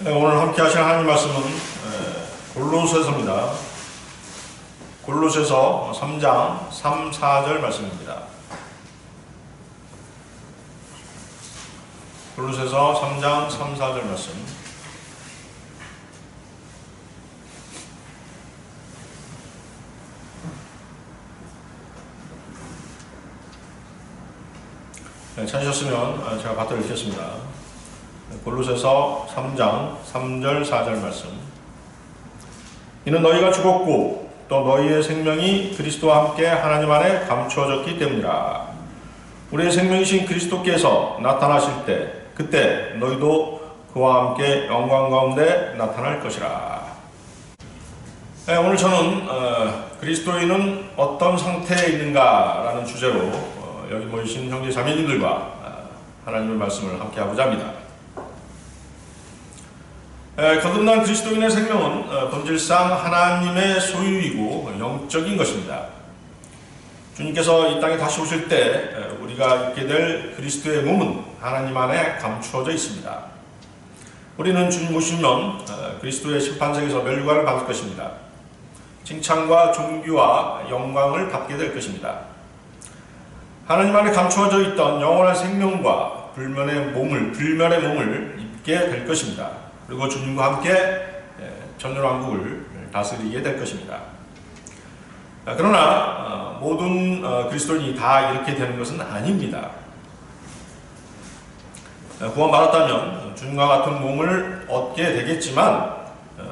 오늘 함께 하실 하나님 말씀은 골로새서입니다. 골로새서 3장 3, 4절 말씀입니다. 골로새서 3장 3, 4절 말씀. 찾으셨으면 제가 받들어 읽겠습니다. 골로새서 3장 3절 4절 말씀. 이는 너희가 죽었고 또 너희의 생명이 그리스도와 함께 하나님 안에 감추어졌기 때문이라. 우리의 생명이신 그리스도께서 나타나실 때 그때 너희도 그와 함께 영광 가운데 나타날 것이라. 오늘 저는 그리스도인은 어떤 상태에 있는가 라는 주제로 여기 모이신 형제 자매님들과 하나님의 말씀을 함께 하고자 합니다. 거듭난 그리스도인의 생명은 본질상 하나님의 소유이고 영적인 것입니다. 주님께서 이 땅에 다시 오실 때 우리가 입게 될 그리스도의 몸은 하나님 안에 감추어져 있습니다. 우리는 주님 오시면 그리스도의 심판석에서 멸류관을 받을 것입니다. 칭찬과 존귀와 영광을 받게 될 것입니다. 하나님 안에 감추어져 있던 영원한 생명과 불멸의 몸을 입게 될 것입니다. 그리고 주님과 함께 천년왕국을 다스리게 될 것입니다. 그러나 모든 그리스도인이 다 이렇게 되는 것은 아닙니다. 구원받았다면 주님과 같은 몸을 얻게 되겠지만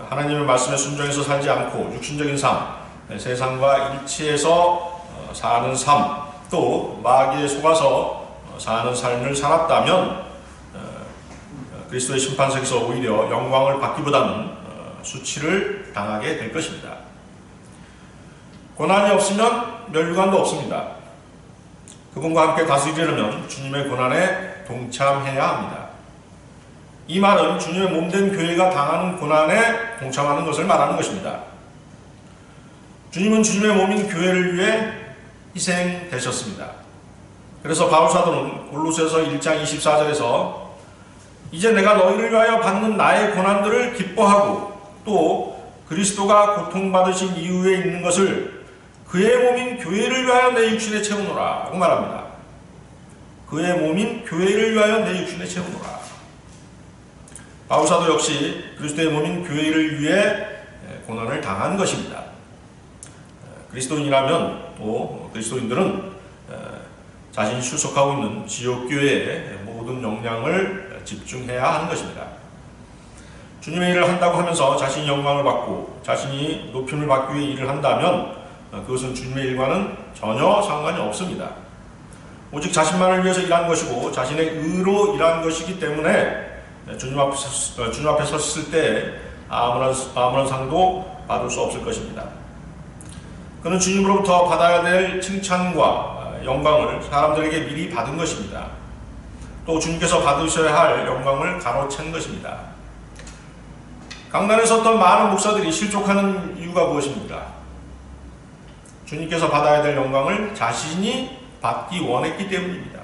하나님의 말씀에 순종해서 살지 않고 육신적인 삶, 세상과 일치해서 사는 삶, 또 마귀에 속아서 사는 삶을 살았다면 그리스도의 심판석에서 오히려 영광을 받기보다는 수치를 당하게 될 것입니다. 고난이 없으면 멸류관도 없습니다. 그분과 함께 다스리려면 주님의 고난에 동참해야 합니다. 이 말은 주님의 몸된 교회가 당하는 고난에 동참하는 것을 말하는 것입니다. 주님은 주님의 몸인 교회를 위해 희생되셨습니다. 그래서 바울 사도는 골로새서 1장 24절에서 이제 내가 너희를 위하여 받는 나의 고난들을 기뻐하고 또 그리스도가 고통받으신 이후에 있는 것을 그의 몸인 교회를 위하여 내 육신에 채우노라 라고 말합니다. 그의 몸인 교회를 위하여 내 육신에 채우노라. 바울 사도 역시 그리스도의 몸인 교회를 위해 고난을 당한 것입니다. 그리스도인이라면 또 그리스도인들은 자신이 출석하고 있는 지역교회의 모든 역량을 집중해야 하는 것입니다. 주님의 일을 한다고 하면서 자신이 영광을 받고 자신이 높임을 받기 위해 일을 한다면 그것은 주님의 일과는 전혀 상관이 없습니다. 오직 자신만을 위해서 일한 것이고 자신의 의로 일한 것이기 때문에 주님 앞에 섰을 때 아무런 상도 받을 수 없을 것입니다. 그는 주님으로부터 받아야 될 칭찬과 영광을 사람들에게 미리 받은 것입니다. 또 주님께서 받으셔야 할 영광을 가로챈 것입니다. 강단에 섰던 많은 목사들이 실족하는 이유가 무엇입니까? 주님께서 받아야 될 영광을 자신이 받기 원했기 때문입니다.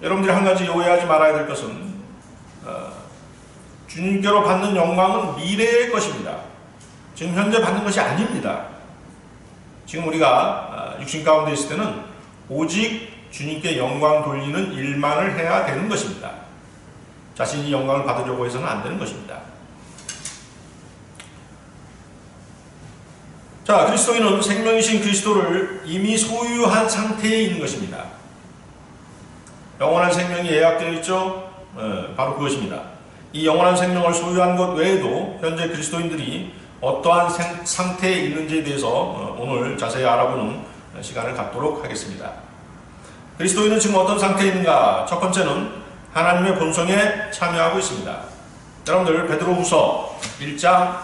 여러분들이 한 가지 오해하지 말아야 될 것은 주님께로 받는 영광은 미래의 것입니다. 지금 현재 받는 것이 아닙니다. 지금 우리가 육신 가운데 있을 때는 오직 주님께 영광 돌리는 일만을 해야 되는 것입니다. 자신이 영광을 받으려고 해서는 안 되는 것입니다. 자, 그리스도인은 생명이신 그리스도를 이미 소유한 상태에 있는 것입니다. 영원한 생명이 예약되어 있죠? 바로 그것입니다. 이 영원한 생명을 소유한 것 외에도 현재 그리스도인들이 어떠한 상태에 있는지에 대해서 오늘 자세히 알아보는 시간을 갖도록 하겠습니다. 그리스도인은 지금 어떤 상태에 있는가? 첫 번째는 하나님의 본성에 참여하고 있습니다. 여러분들 베드로후서 1장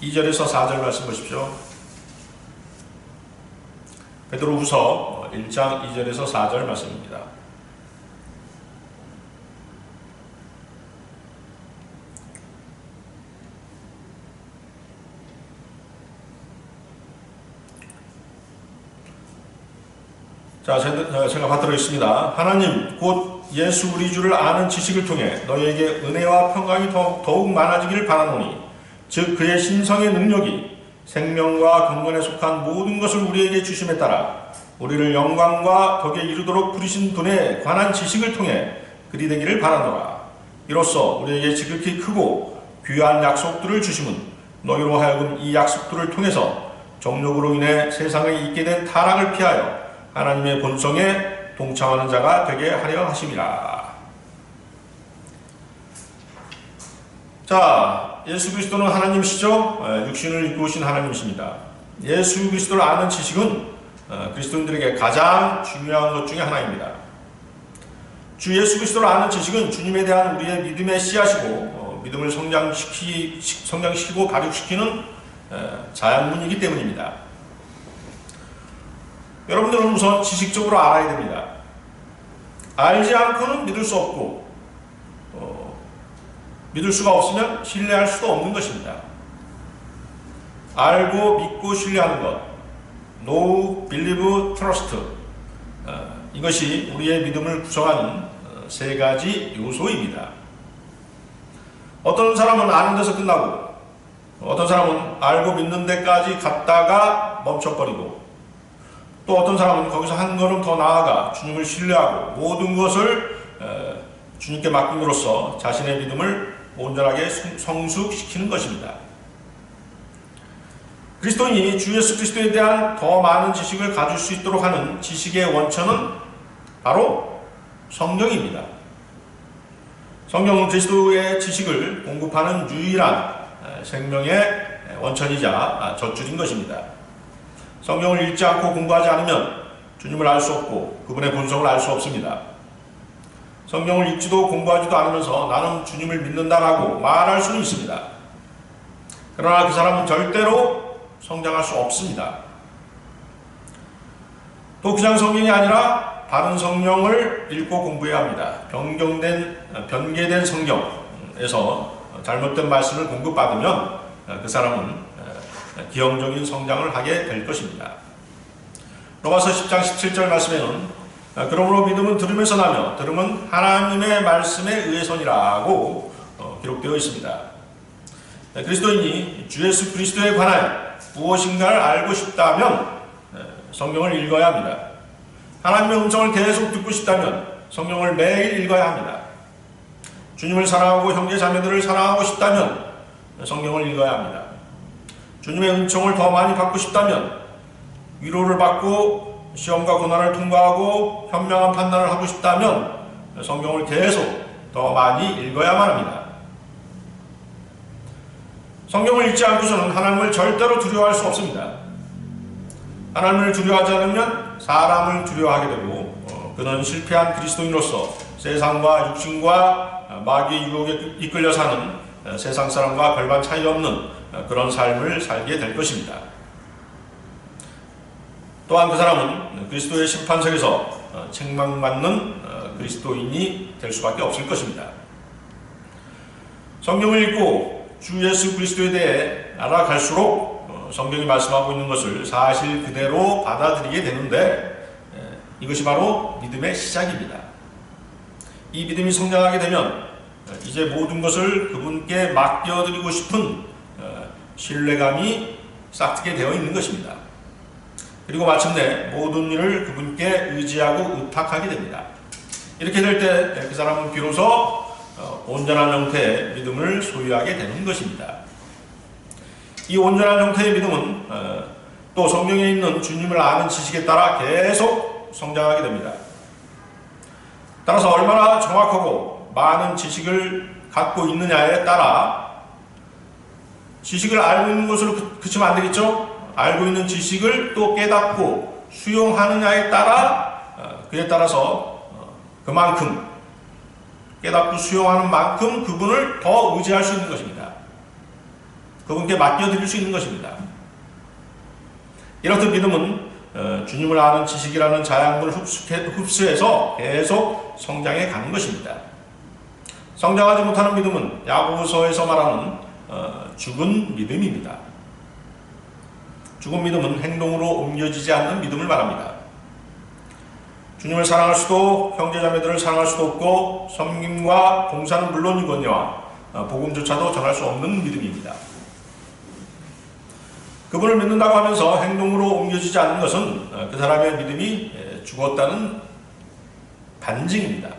2절에서 4절 말씀 보십시오. 베드로후서 1장 2절에서 4절 말씀입니다. 자, 제가 받들어 있습니다. 하나님 곧 예수 우리 주를 아는 지식을 통해 너희에게 은혜와 평강이 더욱 많아지기를 바라노니 즉 그의 신성의 능력이 생명과 경건에 속한 모든 것을 우리에게 주심에 따라 우리를 영광과 덕에 이르도록 부르신 분에 관한 지식을 통해 그리 되기를 바라노라. 이로써 우리에게 지극히 크고 귀한 약속들을 주심은 너희로 하여금 이 약속들을 통해서 정욕으로 인해 세상에 있게 된 타락을 피하여 하나님의 본성에 동참하는 자가 되게 하려 하심이라. 자, 예수 그리스도는 하나님이시죠. 육신을 입고 오신 하나님이십니다. 예수 그리스도를 아는 지식은 그리스도인들에게 가장 중요한 것 중에 하나입니다. 주 예수 그리스도를 아는 지식은 주님에 대한 우리의 믿음의 씨앗이고 믿음을 성장시키고 발육시키는 자양분이기 때문입니다. 여러분들은 우선 지식적으로 알아야 됩니다. 알지 않고는 믿을 수 없고 믿을 수가 없으면 신뢰할 수도 없는 것입니다. 알고 믿고 신뢰하는 것, know, believe, trust, 이것이 우리의 믿음을 구성하는 세 가지 요소입니다. 어떤 사람은 아는 데서 끝나고 어떤 사람은 알고 믿는 데까지 갔다가 멈춰버리고 또 어떤 사람은 거기서 한 걸음 더 나아가 주님을 신뢰하고 모든 것을 주님께 맡김으로써 자신의 믿음을 온전하게 성숙시키는 것입니다. 그리스도인이 주 예수 그리스도에 대한 더 많은 지식을 가질 수 있도록 하는 지식의 원천은 바로 성경입니다. 성경은 그리스도의 지식을 공급하는 유일한 생명의 원천이자 젖줄인 것입니다. 성경을 읽지 않고 공부하지 않으면 주님을 알 수 없고 그분의 본성을 알 수 없습니다. 성경을 읽지도 공부하지도 않으면서 나는 주님을 믿는다라고 말할 수는 있습니다. 그러나 그 사람은 절대로 성장할 수 없습니다. 또 그냥 성경이 아니라 바른 성경을 읽고 공부해야 합니다. 변개된 성경에서 잘못된 말씀을 공급받으면 그 사람은 기형적인 성장을 하게 될 것입니다. 로마서 10장 17절 말씀에는 그러므로 믿음은 들음에서 나며 들음은 하나님의 말씀에 의해서니라고 기록되어 있습니다. 그리스도인이 주 예수 그리스도에 관하여 무엇인가를 알고 싶다면 성경을 읽어야 합니다. 하나님의 음성을 계속 듣고 싶다면 성경을 매일 읽어야 합니다. 주님을 사랑하고 형제 자매들을 사랑하고 싶다면 성경을 읽어야 합니다. 주님의 은총을 더 많이 받고 싶다면 위로를 받고 시험과 고난을 통과하고 현명한 판단을 하고 싶다면 성경을 계속 더 많이 읽어야만 합니다. 성경을 읽지 않고서는 하나님을 절대로 두려워할 수 없습니다. 하나님을 두려워하지 않으면 사람을 두려워하게 되고 그는 실패한 그리스도인으로서 세상과 육신과 마귀의 유혹에 이끌려 사는 세상 사람과 별반 차이 없는 그런 삶을 살게 될 것입니다. 또한 그 사람은 그리스도의 심판석에서 책망받는 그리스도인이 될 수밖에 없을 것입니다. 성경을 읽고 주 예수 그리스도에 대해 알아갈수록 성경이 말씀하고 있는 것을 사실 그대로 받아들이게 되는데 이것이 바로 믿음의 시작입니다. 이 믿음이 성장하게 되면 이제 모든 것을 그분께 맡겨드리고 싶은 신뢰감이 싹트게 되어 있는 것입니다. 그리고 마침내 모든 일을 그분께 의지하고 의탁하게 됩니다. 이렇게 될 때 그 사람은 비로소 온전한 형태의 믿음을 소유하게 되는 것입니다. 이 온전한 형태의 믿음은 또 성경에 있는 주님을 아는 지식에 따라 계속 성장하게 됩니다. 따라서 얼마나 정확하고 많은 지식을 갖고 있느냐에 따라 지식을 알고 있는 것으로 그치면 안 되겠죠? 알고 있는 지식을 또 깨닫고 수용하느냐에 따라 그에 따라서 그만큼 깨닫고 수용하는 만큼 그분을 더 의지할 수 있는 것입니다. 그분께 맡겨드릴 수 있는 것입니다. 이렇듯 믿음은 주님을 아는 지식이라는 자양분을 흡수해서 계속 성장해 가는 것입니다. 성장하지 못하는 믿음은 야고보서에서 말하는 죽은 믿음입니다. 죽은 믿음은 행동으로 옮겨지지 않는 믿음을 말합니다. 주님을 사랑할 수도 형제자매들을 사랑할 수도 없고 섬김과 봉사는 물론이거니와 복음조차도 전할 수 없는 믿음입니다. 그분을 믿는다고 하면서 행동으로 옮겨지지 않는 것은 그 사람의 믿음이 죽었다는 반증입니다.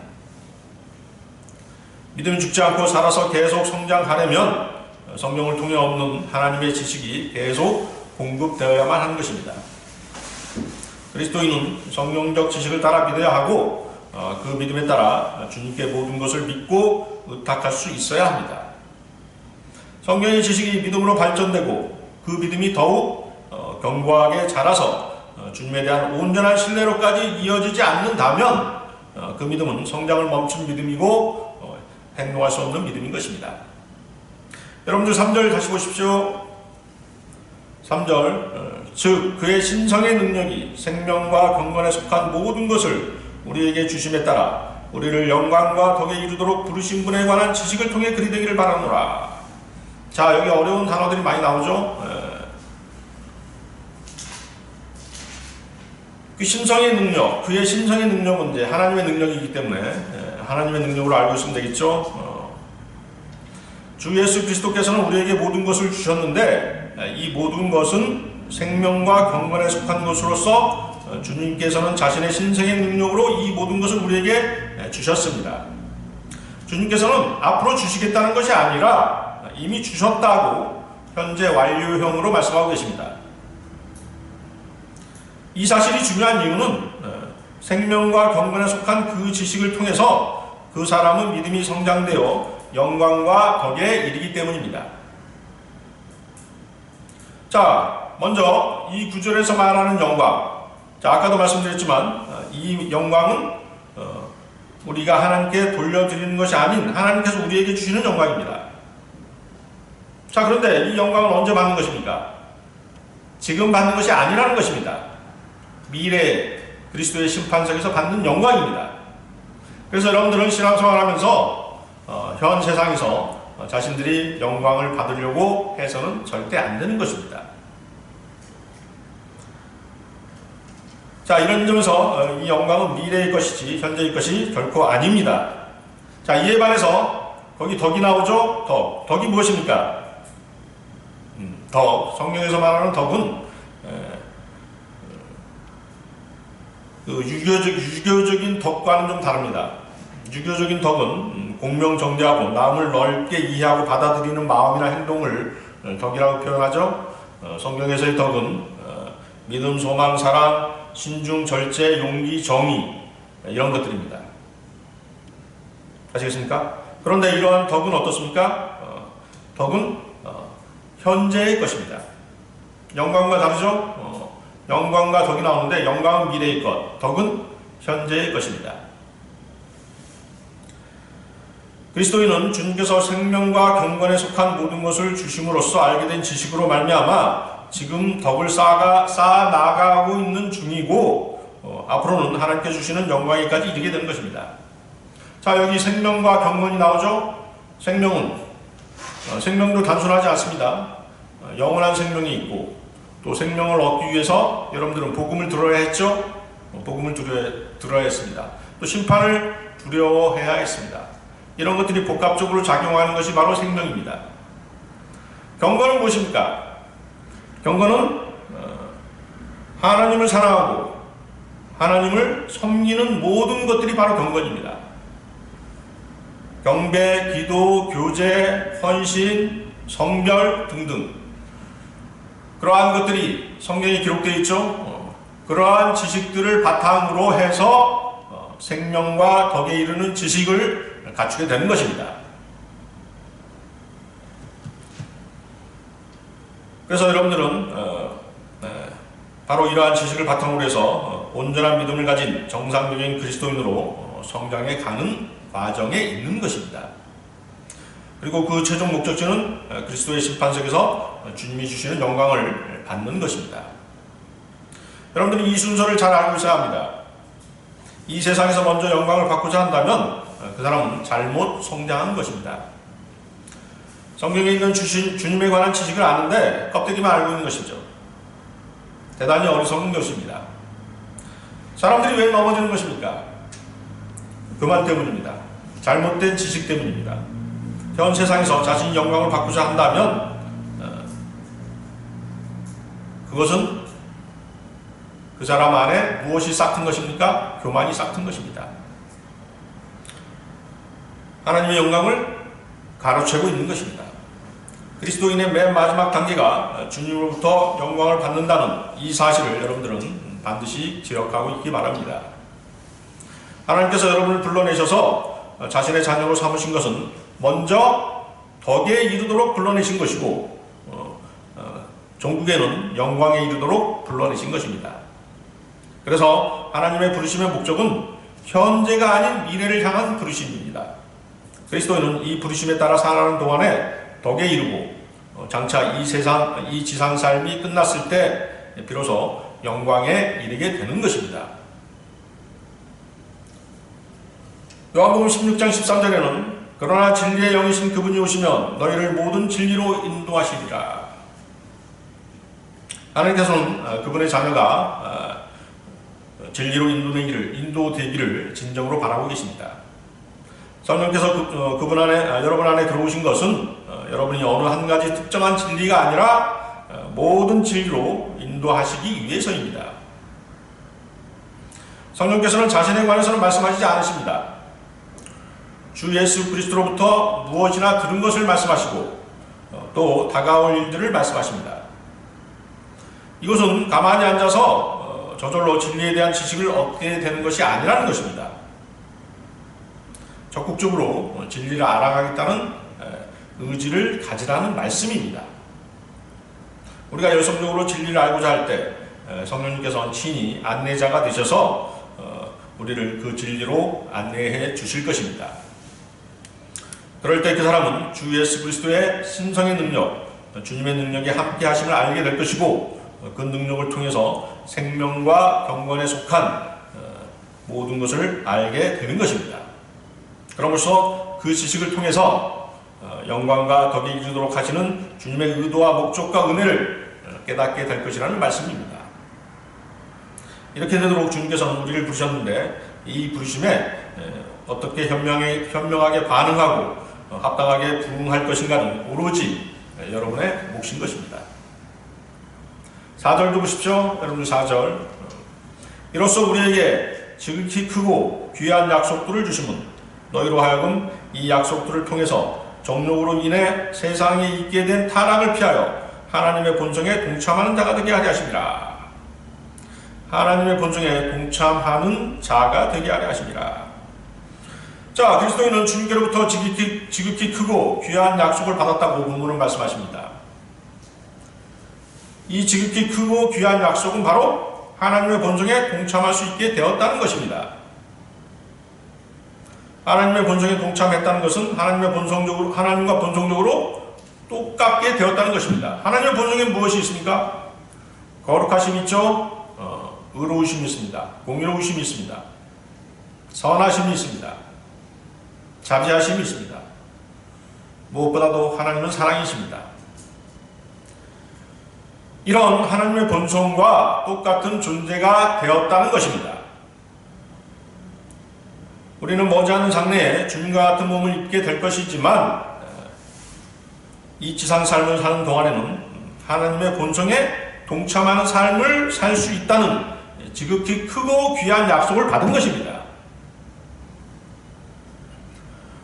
믿음이 죽지 않고 살아서 계속 성장하려면 성령을 통해 얻는 하나님의 지식이 계속 공급되어야만 하는 것입니다. 그리스도인은 성령적 지식을 따라 믿어야 하고 그 믿음에 따라 주님께 모든 것을 믿고 의탁할 수 있어야 합니다. 성경의 지식이 믿음으로 발전되고 그 믿음이 더욱 견고하게 자라서 주님에 대한 온전한 신뢰로까지 이어지지 않는다면 그 믿음은 성장을 멈춘 믿음이고 행동할 수 없는 믿음인 것입니다. 여러분들 3절 다시 보십시오. 3절 즉 그의 신성의 능력이 생명과 경건에 속한 모든 것을 우리에게 주심에 따라 우리를 영광과 덕에 이르도록 부르신 분에 관한 지식을 통해 그리 되기를 바라노라. 자, 여기 어려운 단어들이 많이 나오죠. 그 신성의 능력, 그의 신성의 능력은 이제 하나님의 능력이기 때문에 하나님의 능력으로 알고 있으면 되겠죠. 주 예수 그리스도께서는 우리에게 모든 것을 주셨는데 이 모든 것은 생명과 경건에 속한 것으로서 주님께서는 자신의 신성의 능력으로 이 모든 것을 우리에게 주셨습니다. 주님께서는 앞으로 주시겠다는 것이 아니라 이미 주셨다고 현재 완료형으로 말씀하고 계십니다. 이 사실이 중요한 이유는 생명과 경건에 속한 그 지식을 통해서 그 사람은 믿음이 성장되어 영광과 덕에 이르기 때문입니다. 자, 먼저 이 구절에서 말하는 영광. 자, 아까도 말씀드렸지만 이 영광은 우리가 하나님께 돌려드리는 것이 아닌 하나님께서 우리에게 주시는 영광입니다. 자, 그런데 이 영광은 언제 받는 것입니까? 지금 받는 것이 아니라는 것입니다. 미래 그리스도의 심판석에서 받는 영광입니다. 그래서 여러분들은 신앙생활을 하면서 현 세상에서 자신들이 영광을 받으려고 해서는 절대 안 되는 것입니다. 자, 이런 점에서 이 영광은 미래의 것이지 현재의 것이 결코 아닙니다. 자, 이에 반해서 거기 덕이 나오죠? 덕이 무엇입니까? 덕, 성경에서 말하는 덕은 그 유교적인 덕과는 좀 다릅니다. 유교적인 덕은 공명정대하고 마음을 넓게 이해하고 받아들이는 마음이나 행동을 덕이라고 표현하죠. 성경에서의 덕은 믿음, 소망, 사랑, 신중, 절제, 용기, 정의 이런 것들입니다. 아시겠습니까? 그런데 이러한 덕은 어떻습니까? 덕은 현재의 것입니다. 영광과 다르죠? 영광과 덕이 나오는데 영광은 미래의 것, 덕은 현재의 것입니다. 그리스도인은 주님께서 생명과 경건에 속한 모든 것을 주심으로써 알게 된 지식으로 말미암아 지금 덕을 쌓아 나가고 있는 중이고 앞으로는 하나님께 주시는 영광에까지 이르게 되는 것입니다. 자, 여기 생명과 경건이 나오죠? 생명도 단순하지 않습니다. 영원한 생명이 있고 또 생명을 얻기 위해서 여러분들은 복음을 들어야 했죠? 복음을 들어야 했습니다. 또 심판을 두려워해야 했습니다. 이런 것들이 복합적으로 작용하는 것이 바로 생명입니다. 경건은 무엇입니까? 경건은 하나님을 사랑하고 하나님을 섬기는 모든 것들이 바로 경건입니다. 경배, 기도, 교제, 헌신, 성별 등등 그러한 것들이 성경에 기록되어 있죠. 그러한 지식들을 바탕으로 해서 생명과 덕에 이르는 지식을 갖추게 되는 것입니다. 그래서 여러분들은 바로 이러한 지식을 바탕으로 해서 온전한 믿음을 가진 정상적인 그리스도인으로 성장해 가는 과정에 있는 것입니다. 그리고 그 최종 목적지는 그리스도의 심판석에서 주님이 주시는 영광을 받는 것입니다. 여러분들이 이 순서를 잘 알고 있어야 합니다. 이 세상에서 먼저 영광을 받고자 한다면 그 사람은 잘못 성장한 것입니다. 성경에 있는 주님에 관한 지식을 아는데 껍데기만 알고 있는 것이죠. 대단히 어리석은 것입니다. 사람들이 왜 넘어지는 것입니까? 그만 때문입니다. 잘못된 지식 때문입니다. 현 세상에서 자신이 영광을 받고자 한다면 그것은 그 사람 안에 무엇이 싹튼 것입니까? 교만이 싹튼 것입니다. 하나님의 영광을 가로채고 있는 것입니다. 그리스도인의 맨 마지막 단계가 주님으로부터 영광을 받는다는 이 사실을 여러분들은 반드시 기억하고 있기 바랍니다. 하나님께서 여러분을 불러내셔서 자신의 자녀로 삼으신 것은 먼저 덕에 이르도록 불러내신 것이고 종국에는 영광에 이르도록 불러내신 것입니다. 그래서 하나님의 부르심의 목적은 현재가 아닌 미래를 향한 부르심입니다. 그리스도인은 이 부르심에 따라 살아가는 동안에 덕에 이르고 장차 이 지상 삶이 끝났을 때 비로소 영광에 이르게 되는 것입니다. 요한복음 16장 13절에는 그러나 진리의 영이신 그분이 오시면 너희를 모든 진리로 인도하시리라. 하나님께서는 그분의 자녀가 진리로 인도되기를 진정으로 바라고 계십니다. 성령께서 그분 안에, 여러분 안에 들어오신 것은 여러분이 어느 한 가지 특정한 진리가 아니라 모든 진리로 인도하시기 위해서입니다. 성령께서는 자신에 관해서는 말씀하시지 않으십니다. 주 예수 그리스도로부터 무엇이나 들은 것을 말씀하시고 또 다가올 일들을 말씀하십니다. 이것은 가만히 앉아서 저절로 진리에 대한 지식을 얻게 되는 것이 아니라는 것입니다. 적극적으로 진리를 알아가겠다는 의지를 가지라는 말씀입니다. 우리가 열성적으로 진리를 알고자 할 때 성령님께서는 친히 안내자가 되셔서 우리를 그 진리로 안내해 주실 것입니다. 그럴 때 그 사람은 주 예수 그리스도의 신성의 능력, 주님의 능력이 함께 하심을 알게 될 것이고 그 능력을 통해서 생명과 경건에 속한 모든 것을 알게 되는 것입니다. 그럼으로써 그 지식을 통해서 영광과 덕에 이르도록 하시는 주님의 의도와 목적과 은혜를 깨닫게 될 것이라는 말씀입니다. 이렇게 되도록 주님께서는 우리를 부르셨는데 이 부르심에 어떻게 현명하게 반응하고 합당하게 부응할 것인가는 오로지 여러분의 몫인 것입니다. 4절도 보십시오. 여러분들 4절. 이로써 우리에게 지극히 크고 귀한 약속들을 주심은 너희로 하여금 이 약속들을 통해서 정욕으로 인해 세상에 있게 된 타락을 피하여 하나님의 본성에 동참하는 자가 되게 하려 하심이라. 하나님의 본성에 동참하는 자가 되게 하려 하심이라. 자, 그리스도인은 주님께로부터 지극히 크고 귀한 약속을 받았다고 본문은 말씀하십니다. 이 지극히 크고 귀한 약속은 바로 하나님의 본성에 동참할 수 있게 되었다는 것입니다. 하나님의 본성에 동참했다는 것은 하나님과 본성적으로 똑같게 되었다는 것입니다. 하나님의 본성에 무엇이 있습니까? 거룩하심이 있죠. 의로우심이 있습니다. 공의로우심이 있습니다. 선하심이 있습니다. 자비하심이 있습니다. 무엇보다도 하나님은 사랑이십니다. 이런 하나님의 본성과 똑같은 존재가 되었다는 것입니다. 우리는 머지않은 장래에 주님과 같은 몸을 입게 될 것이지만 이 지상 삶을 사는 동안에는 하나님의 본성에 동참하는 삶을 살 수 있다는 지극히 크고 귀한 약속을 받은 것입니다.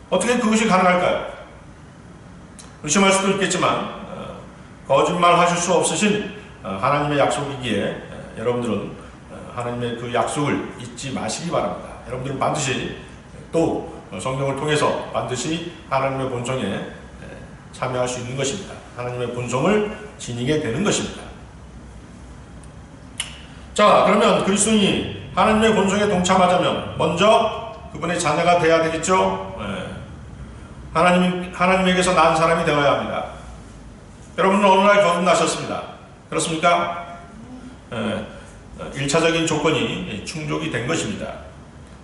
어떻게 그것이 가능할까요? 의심할 수도 있겠지만 거짓말 하실 수 없으신 하나님의 약속이기에 여러분들은 하나님의 그 약속을 잊지 마시기 바랍니다. 여러분들은 반드시 또 성경을 통해서 반드시 하나님의 본성에 참여할 수 있는 것입니다. 하나님의 본성을 지니게 되는 것입니다. 자, 그러면 그리스도인이 하나님의 본성에 동참하자면 먼저 그분의 자녀가 되어야 되겠죠? 하나님에게서 난 사람이 되어야 합니다. 여러분은 어느 날 거듭나셨습니다. 그렇습니까? 1차적인 조건이 충족이 된 것입니다.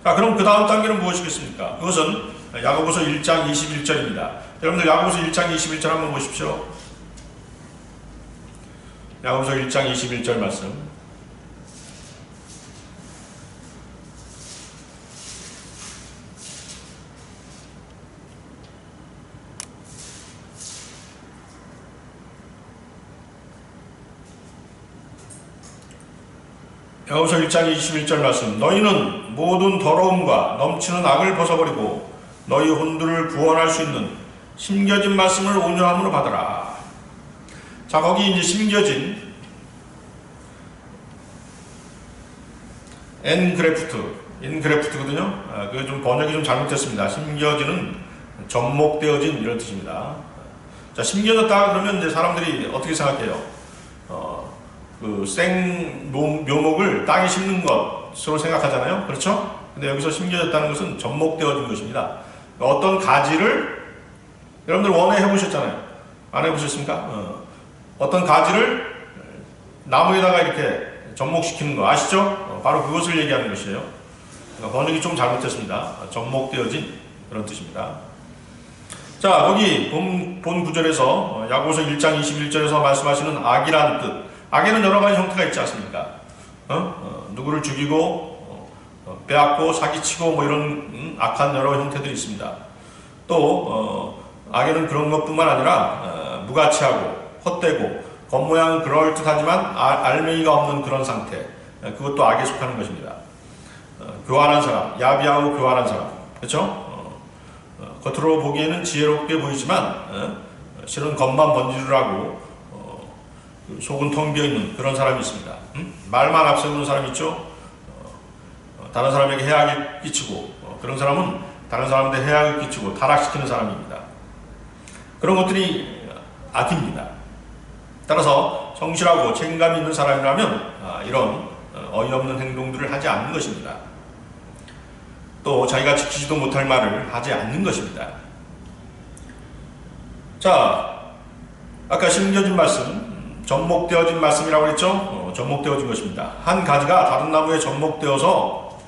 자, 그럼 그 다음 단계는 무엇이겠습니까? 그것은 야고보서 1장 21절입니다. 여러분들 야고보서 1장 21절 한번 보십시오. 야고보서 1장 21절 말씀. 야고보서 1장 21절 말씀. 너희는 모든 더러움과 넘치는 악을 벗어버리고 너희 혼들을 구원할 수 있는 심겨진 말씀을 온유함으로 받으라. 자, 거기 이제 심겨진 인그래프트거든요. 그게 좀 번역이 좀 잘못됐습니다. 심겨지는 접목되어진 이런 뜻입니다. 자, 심겨졌다 그러면 이제 사람들이 어떻게 생각해요? 그 묘목을 땅에 심는 것으로 생각하잖아요. 그렇죠? 근데 여기서 심겨졌다는 것은 접목되어진 것입니다. 어떤 가지를 여러분들 원에 해보셨잖아요. 안 해보셨습니까? 어떤 가지를 나무에다가 이렇게 접목시키는 거 아시죠? 바로 그것을 얘기하는 것이에요. 그러니까 번역이 좀 잘못됐습니다. 접목되어진 그런 뜻입니다. 자, 거기 본 구절에서 야고보서 1장 21절에서 말씀하시는 악이라는 뜻. 악에는 여러 가지 형태가 있지 않습니까? 누구를 죽이고 빼앗고 사기치고 뭐 이런 악한 여러 형태들이 있습니다. 또 악에는 그런 것뿐만 아니라 무가치하고 헛되고 겉모양은 그럴듯하지만 알맹이가 없는 그런 상태, 그것도 악에 속하는 것입니다. 교활한 사람, 야비하고 교활한 사람, 그렇죠? 겉으로 보기에는 지혜롭게 보이지만 실은 겉만 번지르라고 속은 텅 비어있는 그런 사람이 있습니다. 말만 앞세우는 사람이 있죠. 다른 사람에게 해악을 끼치고 그런 사람은 다른 사람한테 해악을 끼치고 타락시키는 사람입니다. 그런 것들이 악입니다. 따라서 성실하고 책임감 있는 사람이라면 이런 어이없는 행동들을 하지 않는 것입니다. 또 자기가 지키지도 못할 말을 하지 않는 것입니다. 자, 아까 심겨진 말씀, 접목되어진 말씀이라고 했죠? 접목되어진 것입니다. 한 가지가 다른 나무에 접목되어서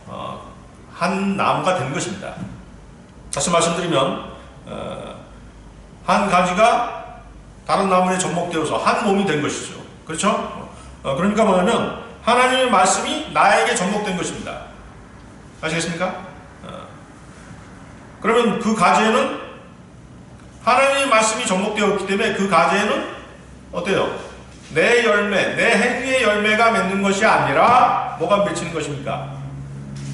한 나무가 된 것입니다. 다시 말씀드리면 한 가지가 다른 나무에 접목되어서 한 몸이 된 것이죠. 그렇죠? 그러니까 뭐냐면 하나님의 말씀이 나에게 접목된 것입니다. 아시겠습니까? 그러면 그 가지에는 하나님의 말씀이 접목되었기 때문에 그 가지에는 어때요? 내 열매, 내 행위의 열매가 맺는 것이 아니라 뭐가 맺히는 것입니까?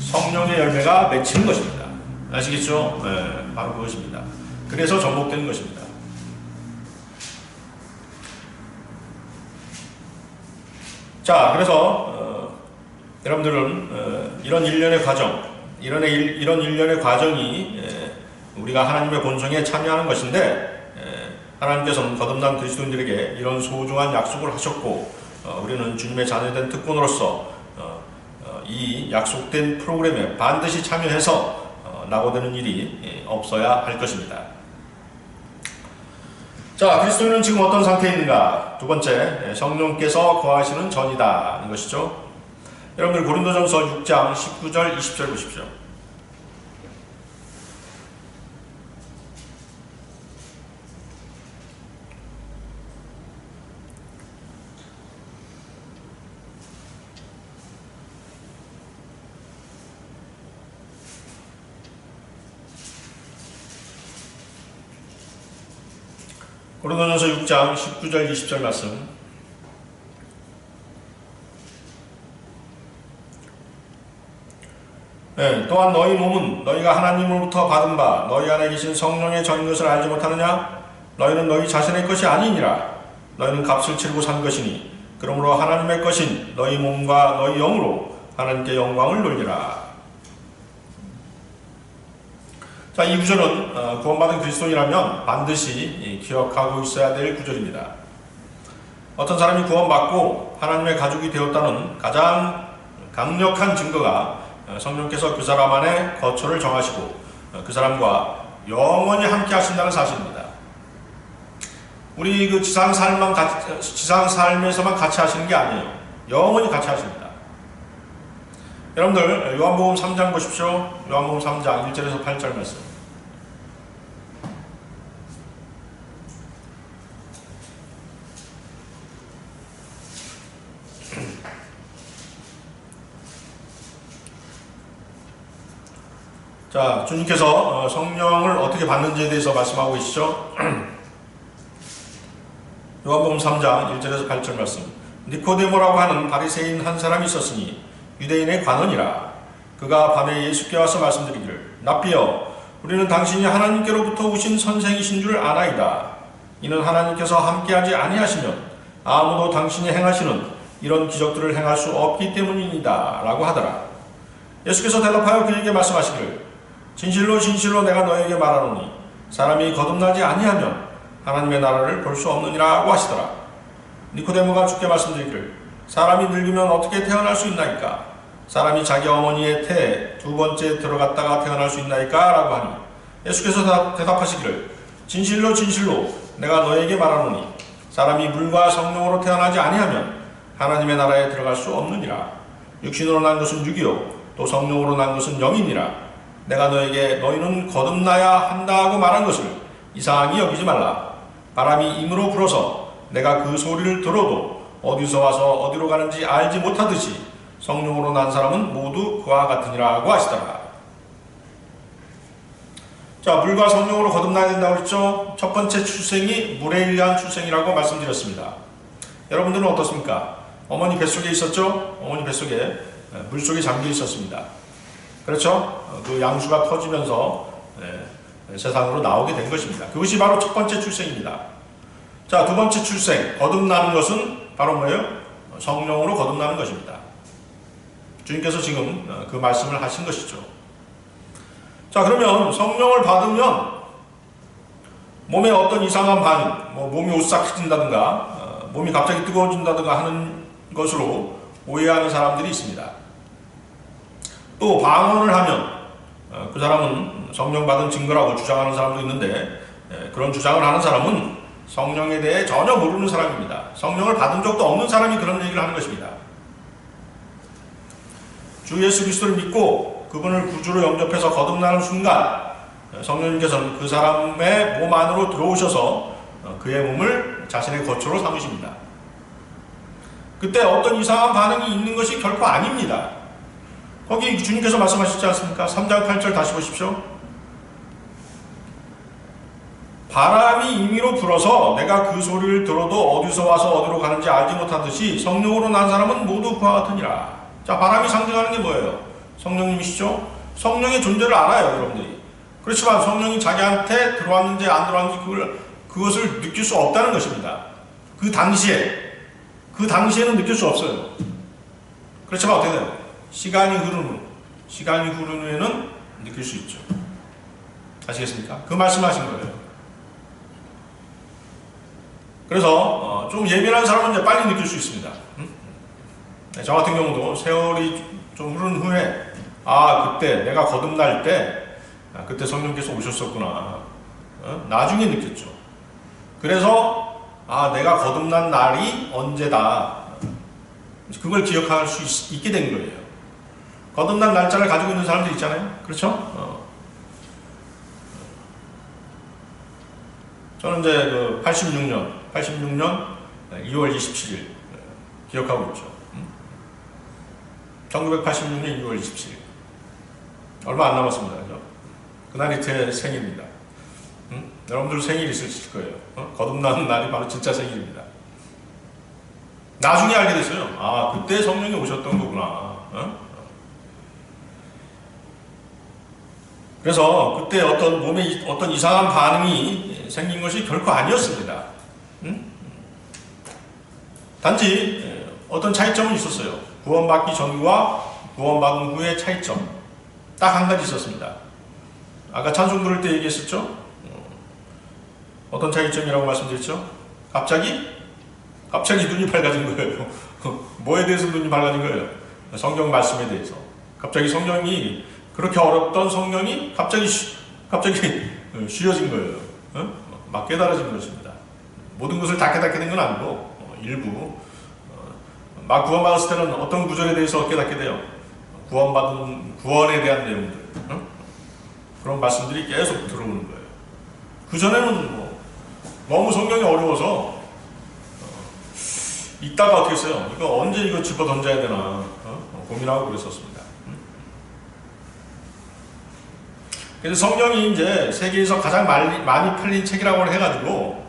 성령의 열매가 맺히는 것입니다. 아시겠죠? 네, 바로 그것입니다. 그래서 접목되는 것입니다. 자, 그래서 여러분들은 이런 일련의 과정, 이런 일련의 과정이 우리가 하나님의 본성에 참여하는 것인데, 하나님께서는 거듭난 그리스도인들에게 이런 소중한 약속을 하셨고, 우리는 주님의 자녀된 특권으로서 이 약속된 프로그램에 반드시 참여해서 낙오되는 일이 없어야 할 것입니다. 자, 그리스도인은 지금 어떤 상태에 있는가? 두 번째, 성령께서 거하시는 전이다 는 것이죠. 여러분들 고린도전서 6장 19절 20절 보십시오. 고린도전서 6장 19절 20절 말씀. 네, 또한 너희 몸은 너희가 하나님으로부터 받은 바 너희 안에 계신 성령의 전인 것을 알지 못하느냐? 너희는 너희 자신의 것이 아니니라. 너희는 값을 치르고 산 것이니 그러므로 하나님의 것인 너희 몸과 너희 영으로 하나님께 영광을 돌리라. 자, 이 구절은 구원받은 그리스도인이라면 반드시 기억하고 있어야 될 구절입니다. 어떤 사람이 구원받고 하나님의 가족이 되었다는 가장 강력한 증거가 성령께서 그 사람 안에 거처를 정하시고 그 사람과 영원히 함께 하신다는 사실입니다. 우리 그 지상 삶에서만 같이 하시는 게 아니에요. 영원히 같이 하십니다. 여러분들 요한복음 3장 보십시오. 요한복음 3장 1절에서 8절 말씀. 자, 주님께서 성령을 어떻게 받는지에 대해서 말씀하고 계시죠. 요한복음 3장 1절에서 8절 말씀. 니코데모라고 하는 바리새인 한 사람이 있었으니 유대인의 관원이라. 그가 밤에 예수께 와서 말씀드리기를 랍비여 우리는 당신이 하나님께로부터 오신 선생이신 줄 아나이다. 이는 하나님께서 함께하지 아니하시면 아무도 당신이 행하시는 이런 기적들을 행할 수 없기 때문이니다 라고 하더라. 예수께서 대답하여 그에게 말씀하시기를 진실로 진실로 내가 너에게 말하노니 사람이 거듭나지 아니하면 하나님의 나라를 볼 수 없느니라고 하시더라. 니코데모가 주께 말씀드리기를 사람이 늙으면 어떻게 태어날 수 있나이까? 사람이 자기 어머니의 태에 두 번째 들어갔다가 태어날 수 있나이까? 라고 하니 예수께서 대답하시기를 진실로 진실로 내가 너에게 말하노니 사람이 물과 성령으로 태어나지 아니하면 하나님의 나라에 들어갈 수 없느니라. 육신으로 난 것은 육이요 또 성령으로 난 것은 영이니라. 내가 너에게 너희는 거듭나야 한다고 말한 것을 이상히 여기지 말라. 바람이 임으로 불어서 내가 그 소리를 들어도 어디서 와서 어디로 가는지 알지 못하듯이 성령으로 난 사람은 모두 그와 같으니라고 하시더라. 자, 물과 성령으로 거듭나야 된다고 그랬죠? 첫 번째 출생이 물에 의한 출생이라고 말씀드렸습니다. 여러분들은 어떻습니까? 어머니 뱃속에 있었죠? 어머니 뱃속에 물속에 잠겨 있었습니다. 그렇죠? 그 양수가 터지면서 세상으로 나오게 된 것입니다. 그것이 바로 첫 번째 출생입니다. 자, 두 번째 출생, 거듭나는 것은 바로 뭐예요? 성령으로 거듭나는 것입니다. 주님께서 지금 그 말씀을 하신 것이죠. 자, 그러면 성령을 받으면 몸에 어떤 이상한 반응, 몸이 오싹해진다든가 몸이 갑자기 뜨거워진다든가 하는 것으로 오해하는 사람들이 있습니다. 또 방언을 하면 그 사람은 성령 받은 증거라고 주장하는 사람도 있는데 그런 주장을 하는 사람은 성령에 대해 전혀 모르는 사람입니다. 성령을 받은 적도 없는 사람이 그런 얘기를 하는 것입니다. 주 예수 그리스도를 믿고 그분을 구주로 영접해서 거듭나는 순간 성령님께서는 그 사람의 몸 안으로 들어오셔서 그의 몸을 자신의 거처로 삼으십니다. 그때 어떤 이상한 반응이 있는 것이 결코 아닙니다. 거기 주님께서 말씀하시지 않습니까? 3장 8절 다시 보십시오. 바람이 임의로 불어서 내가 그 소리를 들어도 어디서 와서 어디로 가는지 알지 못하듯이 성령으로 난 사람은 모두 그와 같으니라. 자, 바람이 상징하는 게 뭐예요? 성령님이시죠? 성령의 존재를 알아요, 여러분들이. 그렇지만 성령이 자기한테 들어왔는지 안 들어왔는지 그것을 느낄 수 없다는 것입니다. 그 당시에는 느낄 수 없어요. 그렇지만 어떻게 돼요? 시간이 흐른 후에는 느낄 수 있죠. 아시겠습니까? 그 말씀하신 거예요. 그래서 좀 예민한 사람은 이제 빨리 느낄 수 있습니다. 저 같은 경우도 세월이 좀 흐른 후에 그때 내가 거듭날 때 그때 성령께서 오셨었구나. 나중에 느꼈죠. 그래서 내가 거듭난 날이 언제다. 그걸 기억할 수 있게 된 거예요. 거듭난 날짜를 가지고 있는 사람들 있잖아요. 그렇죠? 저는 이제 그 86년 2월 27일 기억하고 있죠. 1986년 2월 27일. 얼마 안 남았습니다. 그죠? 그날이 제 생일입니다. 여러분들 생일 있으실 거예요. 거듭나는 날이 바로 진짜 생일입니다. 나중에 알게 됐어요. 그때 성령이 오셨던 거구나. 그래서 그때 어떤 몸에 어떤 이상한 반응이 생긴 것이 결코 아니었습니다. 단지 어떤 차이점은 있었어요. 구원받기 전과 구원받은 후의 차이점. 딱 한 가지 있었습니다. 아까 찬송 부를 때 얘기했었죠? 어떤 차이점이라고 말씀드렸죠? 갑자기 눈이 밝아진 거예요. 뭐에 대해서 눈이 밝아진 거예요? 성경 말씀에 대해서. 갑자기 성령이, 그렇게 어렵던 성령이 갑자기 쉬어진 거예요. 막 깨달아진 것입니다. 모든 것을 다 깨닫게 된 건 아니고 일부. 막 구원받았을 때는 어떤 구절에 대해서 깨닫게 돼요? 구원에 대한 내용들. 그런 말씀들이 계속 들어오는 거예요. 그전에는 너무 성경이 어려워서 읽다가 어떻게 했어요? 이거 언제 이거 집어 던져야 되나 고민하고 그랬었습니다. 그래서 성경이 이제 세계에서 가장 많이 팔린 책이라고 해가지고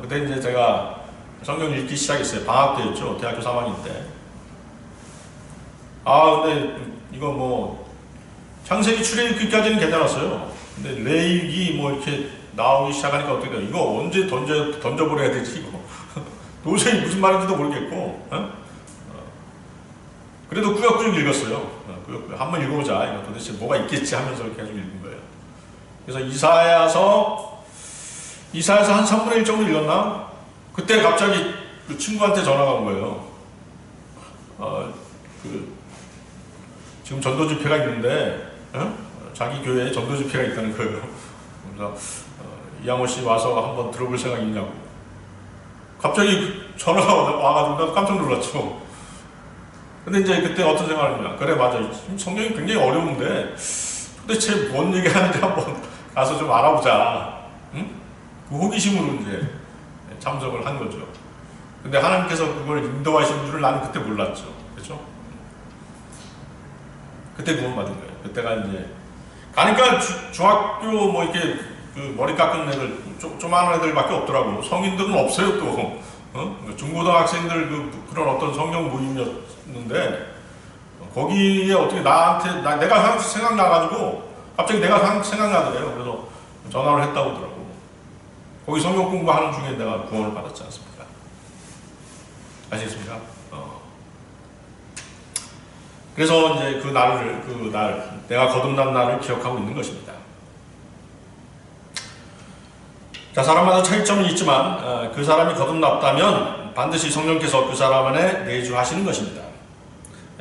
그때 이제 제가 성경 읽기 시작했어요. 방학 때였죠. 대학교 3학년 때. 근데 이거 뭐 창세기 출애굽기까지는 괜찮았어요. 근데 레위기 뭐 이렇게 나오기 시작하니까 어떻게 돼요? 이거 언제 던져버려야 되지 이거? 도저히 무슨 말인지도 모르겠고, 그래도 꾸역꾸역 읽었어요. 한번 읽어보자. 이거 도대체 뭐가 있겠지 하면서 계속 읽은 거예요. 그래서 이사야서 한 3분의 1 정도 읽었나? 그때 갑자기 그 친구한테 전화가 온 거예요. 지금 전도 집회가 있는데, 자기 교회에 전도 집회가 있다는 거예요. 그래서 이양호 씨 와서 한번 들어볼 생각 있냐고. 갑자기 전화가 와가지고 나 깜짝 놀랐죠. 근데 이제 그때 어떤 생각을 했냐. 그래, 맞아. 성경이 굉장히 어려운데 도대체 뭔 얘기 하는지 한번 가서 좀 알아보자. 응? 그 호기심으로 이제 참석을 한 거죠. 근데 하나님께서 그걸 인도하신 줄을 나는 그때 몰랐죠. 그렇죠? 그때 구원받은 거예요. 그때가 이제 가니까 중학교 뭐 이렇게 그 머리 깎은 애들, 조그마한 애들밖에 없더라고. 성인들은 없어요 또. 중고등학생들 그런 어떤 성경 모임이었는데 거기에 어떻게 내가 생각나가지고 갑자기 내가 생각나더래요. 그래서 전화를 했다고 하더라고. 거기 성경 공부하는 중에 내가 구원을 받았지 않습니까? 아시겠습니까? 그래서 이제 그 날, 내가 거듭난 날을 기억하고 있는 것입니다. 자, 사람마다 차이점이 있지만 그 사람이 거듭났다면 반드시 성령께서 그 사람 안에 내주하시는 것입니다.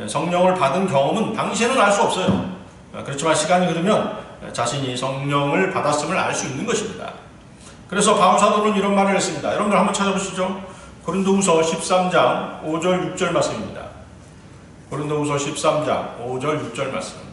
성령을 받은 경험은 당시에는 알 수 없어요. 그렇지만 시간이 흐르면 자신이 성령을 받았음을 알 수 있는 것입니다. 그래서 바울 사도는 이런 말을 했습니다. 여러분들 한번 찾아보시죠. 고린도후서 13장 5절 6절 말씀입니다. 고린도후서 13장 5절 6절 말씀.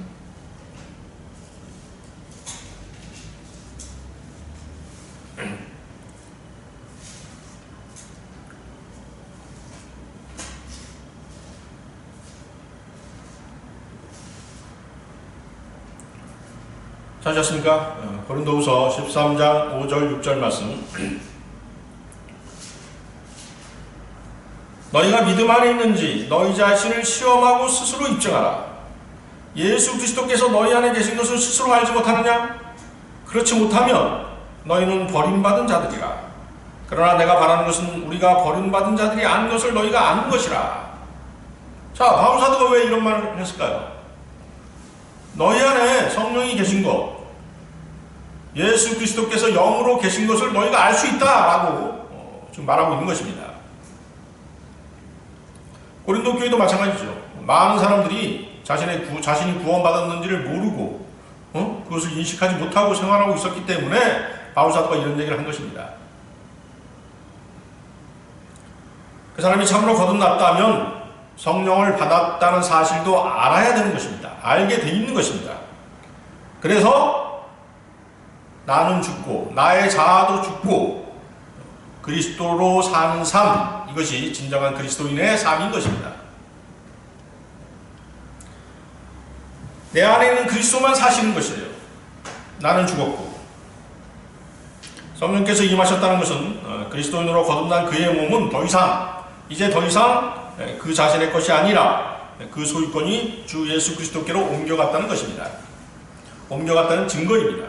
찾으셨습니까? 고린도후서 13장 5절 6절 말씀. 너희가 믿음 안에 있는지 너희 자신을 시험하고 스스로 입증하라. 예수 그리스도께서 너희 안에 계신 것을 스스로 알지 못하느냐? 그렇지 못하면 너희는 버림받은 자들이라. 그러나 내가 바라는 것은 우리가 버림받은 자들이 아는 것을 너희가 아는 것이라. 자, 바울 사도가 왜 이런 말을 했을까요? 너희 안에 성령이 계신 것, 예수 그리스도께서 영으로 계신 것을 너희가 알 수 있다라고 지금 말하고 있는 것입니다. 고린도 교회도 마찬가지죠. 많은 사람들이 자신이 구원받았는지를 모르고 그것을 인식하지 못하고 생활하고 있었기 때문에 바울 사도가 이런 얘기를 한 것입니다. 그 사람이 참으로 거듭났다면 성령을 받았다는 사실도 알아야 되는 것입니다. 알게 돼 있는 것입니다. 그래서 나는 죽고 나의 자아도 죽고 그리스도로 사는 삶, 이것이 진정한 그리스도인의 삶인 것입니다. 내 안에 있는 그리스도만 사시는 것이에요. 나는 죽었고 성령께서 임하셨다는 것은 그리스도인으로 거듭난 그의 몸은 이제 더 이상 그 자신의 것이 아니라 그 소유권이 주 예수 그리스도께로 옮겨갔다는 것입니다. 옮겨갔다는 증거입니다.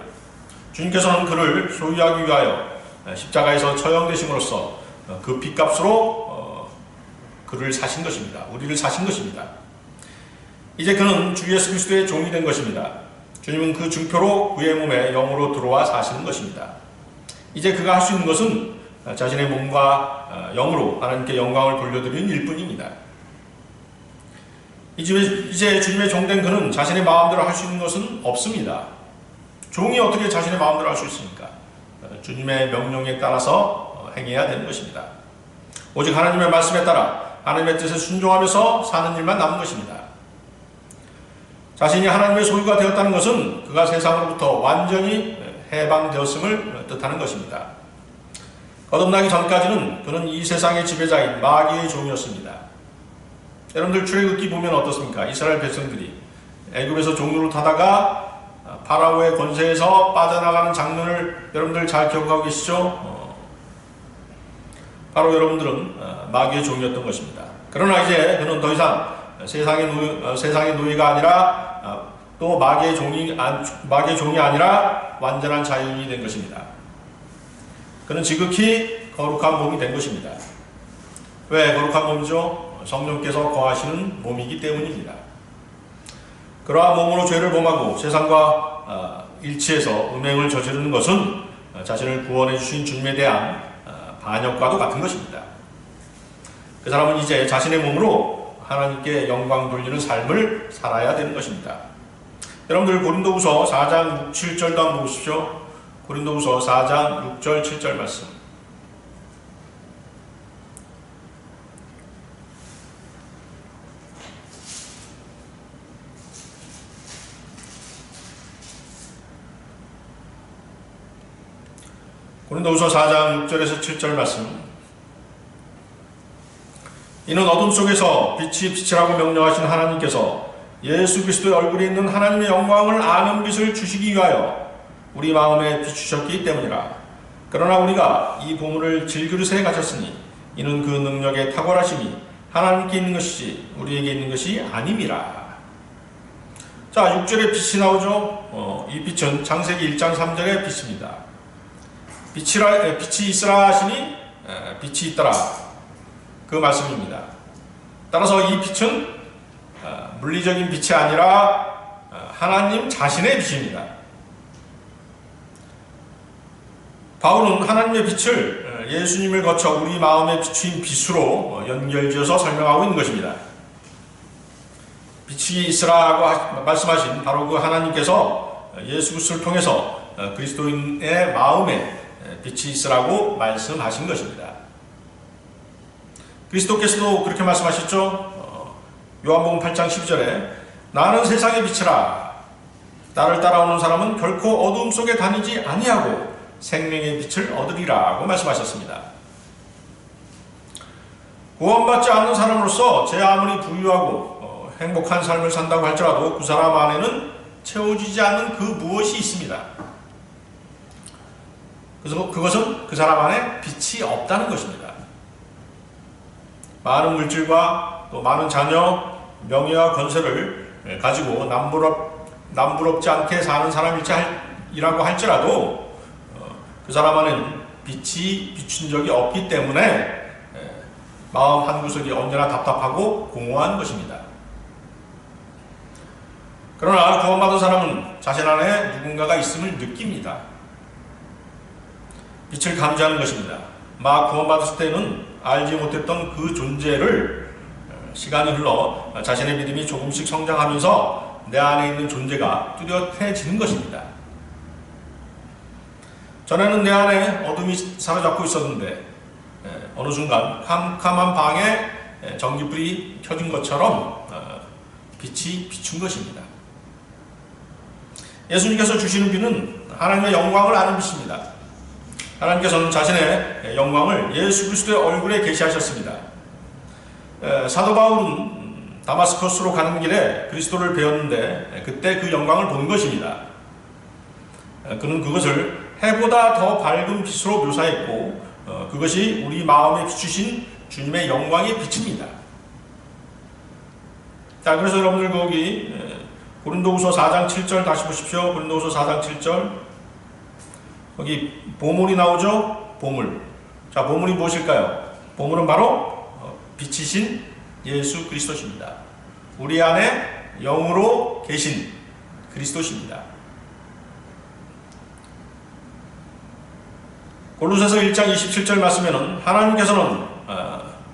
주님께서는 그를 소유하기 위하여 십자가에서 처형되심으로써 그 핏값으로 그를 사신 것입니다. 우리를 사신 것입니다. 이제 그는 주 예수 그리스도의 종이 된 것입니다. 주님은 그 증표로 그의 몸에 영으로 들어와 사시는 것입니다. 이제 그가 할 수 있는 것은 자신의 몸과 영으로 하나님께 영광을 돌려드리는 일뿐입니다. 이제 주님의 종된 그는 자신의 마음대로 할 수 있는 것은 없습니다. 종이 어떻게 자신의 마음대로 할 수 있습니까? 주님의 명령에 따라서 행해야 되는 것입니다. 오직 하나님의 말씀에 따라 하나님의 뜻에 순종하면서 사는 일만 남은 것입니다. 자신이 하나님의 소유가 되었다는 것은 그가 세상으로부터 완전히 해방되었음을 뜻하는 것입니다. 거듭나기 전까지는 그는 이 세상의 지배자인 마귀의 종이었습니다. 여러분들 출애굽기 보면 어떻습니까? 이스라엘 백성들이 애굽에서 종로를 타다가 파라오의 권세에서 빠져나가는 장면을 여러분들 잘 기억하고 계시죠? 바로 여러분들은 마귀의 종이었던 것입니다. 그러나 이제 그는 더 이상 세상의 노예가 아니라 또 마귀의 종이 아니라 완전한 자유인이 된 것입니다. 그는 지극히 거룩한 몸이 된 것입니다. 왜 거룩한 몸이죠? 성령께서 거하시는 몸이기 때문입니다. 그러한 몸으로 죄를 범하고 세상과 일치해서 음행을 저지르는 것은 자신을 구원해 주신 주님에 대한 반역과도 같은 것입니다. 그 사람은 이제 자신의 몸으로 하나님께 영광 돌리는 삶을 살아야 되는 것입니다. 여러분들 고린도후서 4장 6, 7절도 한번 보십시오. 고린도후서 4장 6절 7절 말씀. 고린도후서 4장 6절에서 7절 말씀. 이는 어둠 속에서 빛이 빛이라고 명령하신 하나님께서 예수 그리스도의 얼굴에 있는 하나님의 영광을 아는 빛을 주시기 위하여 우리 마음에 비추셨기 때문이라. 그러나 우리가 이 보물을 질그릇에 가졌으니 이는 그 능력의 탁월하심이 하나님께 있는 것이지 우리에게 있는 것이 아님이라. 자, 6절에 빛이 나오죠. 이 빛은 창세기 1장 3절의 빛입니다. 빛이 있으라 하시니 빛이 있더라, 그 말씀입니다. 따라서 이 빛은 물리적인 빛이 아니라 하나님 자신의 빛입니다. 바울은 하나님의 빛을 예수님을 거쳐 우리 마음에 비추인 빛으로 연결지어서 설명하고 있는 것입니다. 빛이 있으라고 말씀하신 바로 그 하나님께서 예수 그리스도를 통해서 그리스도인의 마음에 빛이 있으라고 말씀하신 것입니다. 그리스도께서도 그렇게 말씀하셨죠. 요한복음 8장 12절에 나는 세상의 빛이라. 나를 따라오는 사람은 결코 어둠 속에 다니지 아니하고 생명의 빛을 얻으리라고 말씀하셨습니다. 구원받지 않는 사람으로서 제 아무리 부유하고 행복한 삶을 산다고 할지라도 그 사람 안에는 채워지지 않는 그 무엇이 있습니다. 그래서 그것은 그 사람 안에 빛이 없다는 것입니다. 많은 물질과 또 많은 자녀, 명예와 권세를 가지고 남부럽지 않게 사는 사람이라고 할지라도 그 사람 안에는 빛이 비춘 적이 없기 때문에 마음 한구석이 언제나 답답하고 공허한 것입니다. 그러나 구원받은 사람은 자신 안에 누군가가 있음을 느낍니다. 빛을 감지하는 것입니다. 막 구원받았을 때는 알지 못했던 그 존재를 시간이 흘러 자신의 믿음이 조금씩 성장하면서 내 안에 있는 존재가 뚜렷해지는 것입니다. 전에는 내 안에 어둠이 사로잡고 있었는데 어느 순간 캄캄한 방에 전기불이 켜진 것처럼 빛이 비춘 것입니다. 예수님께서 주시는 빛은 하나님의 영광을 아는 빛입니다. 하나님께서는 자신의 영광을 예수 그리스도의 얼굴에 계시하셨습니다. 사도 바울은 다마스커스로 가는 길에 그리스도를 배웠는데 그때 그 영광을 본 것입니다. 그는 그것을 해보다 더 밝은 빛으로 묘사했고 그것이 우리 마음에 비추신 주님의 영광의 빛입니다. 자, 그래서 여러분들 거기 고린도후서 4장 7절 다시 보십시오. 고린도후서 4장 7절. 거기 보물이 나오죠? 보물. 자, 보물이 무엇일까요? 보물은 바로 빛이신 예수 그리스도십니다. 우리 안에 영으로 계신 그리스도십니다. 골로새서 1장 27절 말씀에는 하나님께서는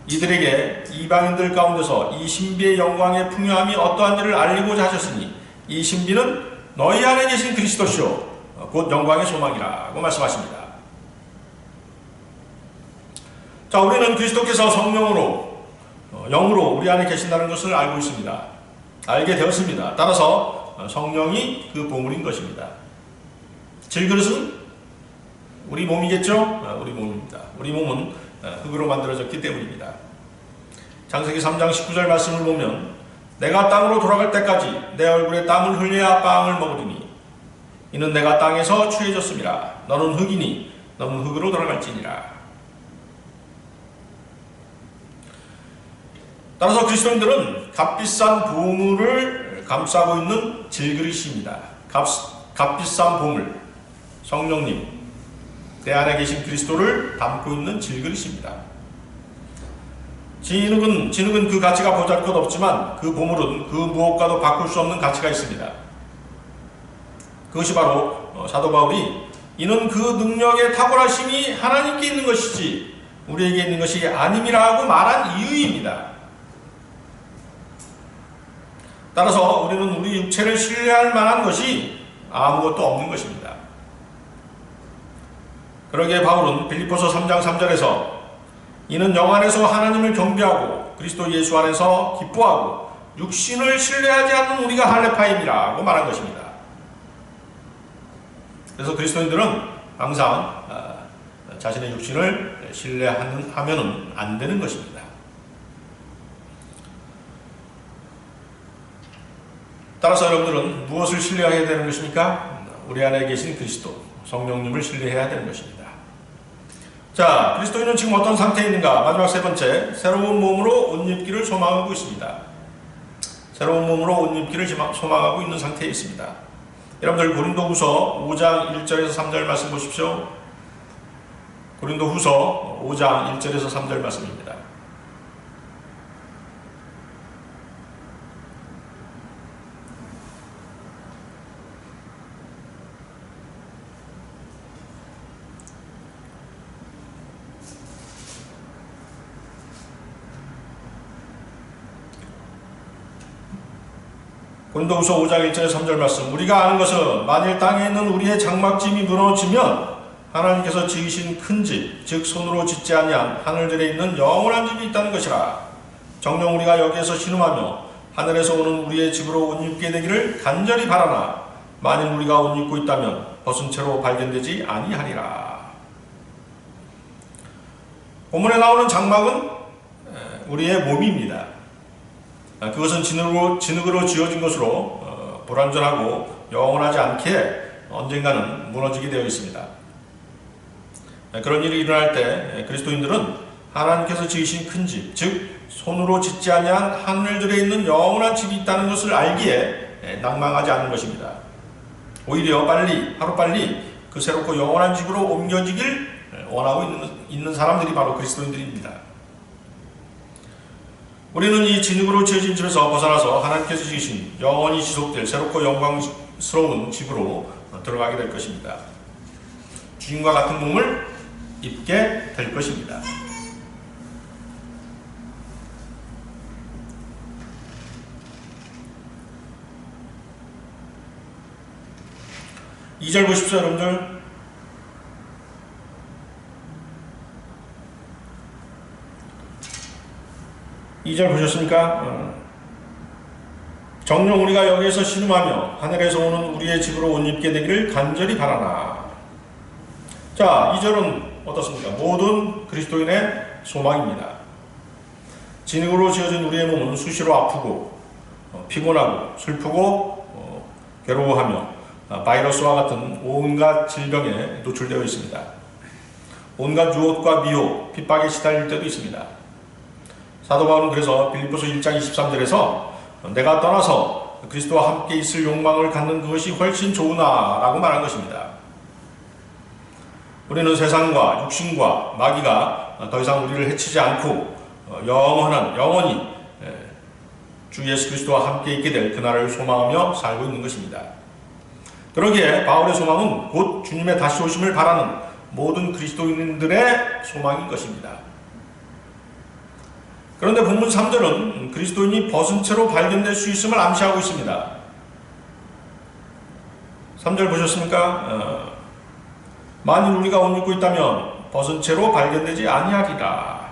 이들에게 이방인들 가운데서 이 신비의 영광의 풍요함이 어떠한지를 알리고자 하셨으니 이 신비는 너희 안에 계신 그리스도시요 곧 영광의 소망이라고 말씀하십니다. 자, 우리는 그리스도께서 성령으로 영으로 우리 안에 계신다는 것을 알고 있습니다. 알게 되었습니다. 따라서 성령이 그 보물인 것입니다. 질그릇은 우리 몸이겠죠? 우리 몸입니다. 우리 몸은 흙으로 만들어졌기 때문입니다. 창세기 3장 19절 말씀을 보면 내가 땅으로 돌아갈 때까지 내 얼굴에 땀을 흘려야 빵을 먹으리니 이는 내가 땅에서 취해졌음이라. 너는 흙이니 너는 흙으로 돌아갈지니라. 따라서 그리스도인들은 값비싼 보물을 감싸고 있는 질그릇입니다. 값비싼 보물, 성령님, 내 안에 계신 그리스도를 담고 있는 질그릇입니다. 진흙은 그 가치가 보잘것없지만 그 보물은 그 무엇과도 바꿀 수 없는 가치가 있습니다. 그것이 바로 사도 바울이 이는 그 능력의 탁월하심이 하나님께 있는 것이지 우리에게 있는 것이 아님이라고 말한 이유입니다. 따라서 우리는 우리 육체를 신뢰할 만한 것이 아무것도 없는 것입니다. 그러기에 바울은 빌립보서 3장 3절에서 이는 영 안에서 하나님을 경배하고 그리스도 예수 안에서 기뻐하고 육신을 신뢰하지 않는 우리가 할례파임이라고 말한 것입니다. 그래서 그리스도인들은 항상 자신의 육신을 신뢰하면은 안 되는 것입니다. 따라서 여러분들은 무엇을 신뢰해야 되는 것입니까? 우리 안에 계신 그리스도, 성령님을 신뢰해야 되는 것입니다. 자, 그리스도인은 지금 어떤 상태에 있는가? 마지막 세 번째, 새로운 몸으로 옷 입기를 소망하고 있습니다. 새로운 몸으로 옷 입기를 소망하고 있는 상태에 있습니다. 여러분들 고린도후서 5장 1절에서 3절 말씀 보십시오. 고린도후서 5장 1절에서 3절 말씀입니다. 고린도후서 5장 1절 3절 말씀. 우리가 아는 것은 만일 땅에 있는 우리의 장막짐이 무너지면 하나님께서 지으신 큰 집, 즉 손으로 짓지 아니한 하늘들에 있는 영원한 집이 있다는 것이라. 정녕 우리가 여기에서 신음하며 하늘에서 오는 우리의 집으로 옷 입게 되기를 간절히 바라나 만일 우리가 옷 입고 있다면 벗은 채로 발견되지 아니하리라. 본문에 나오는 장막은 우리의 몸입니다. 그것은 진흙으로 지어진 것으로 불완전하고 영원하지 않게 언젠가는 무너지게 되어 있습니다. 그런 일이 일어날 때 그리스도인들은 하나님께서 지으신 큰 집, 즉 손으로 짓지 아니한 하늘들에 있는 영원한 집이 있다는 것을 알기에 낭망하지 않는 것입니다. 오히려 하루빨리 그 새롭고 영원한 집으로 옮겨지길 원하고 있는 사람들이 바로 그리스도인들입니다. 우리는 이 진흙으로 지어진 집에서 벗어나서 하나님께서 지으신 영원히 지속될 새롭고 영광스러운 집으로 들어가게 될 것입니다. 주님과 같은 몸을 입게 될 것입니다. 이 절 보십시오, 여러분들. 이 절 보셨습니까? 정녕 우리가 여기에서 신음하며 하늘에서 오는 우리의 집으로 옷 입게 되기를 간절히 바라나. 자, 이 절은 어떻습니까? 모든 그리스도인의 소망입니다. 진흙으로 지어진 우리의 몸은 수시로 아프고 피곤하고 슬프고 괴로워하며 바이러스와 같은 온갖 질병에 노출되어 있습니다. 온갖 유혹과 미혹, 핍박에 시달릴 때도 있습니다. 사도 바울은 그래서 빌립보서 1장 23절에서 내가 떠나서 그리스도와 함께 있을 욕망을 갖는 그것이 훨씬 좋으나 라고 말한 것입니다. 우리는 세상과 육신과 마귀가 더 이상 우리를 해치지 않고 영원히 주 예수 그리스도와 함께 있게 될 그날을 소망하며 살고 있는 것입니다. 그러기에 바울의 소망은 곧 주님의 다시 오심을 바라는 모든 그리스도인들의 소망인 것입니다. 그런데 본문 3절은 그리스도인이 벗은 채로 발견될 수 있음을 암시하고 있습니다. 3절 보셨습니까? 만일 우리가 옷 입고 있다면 벗은 채로 발견되지 아니하리라.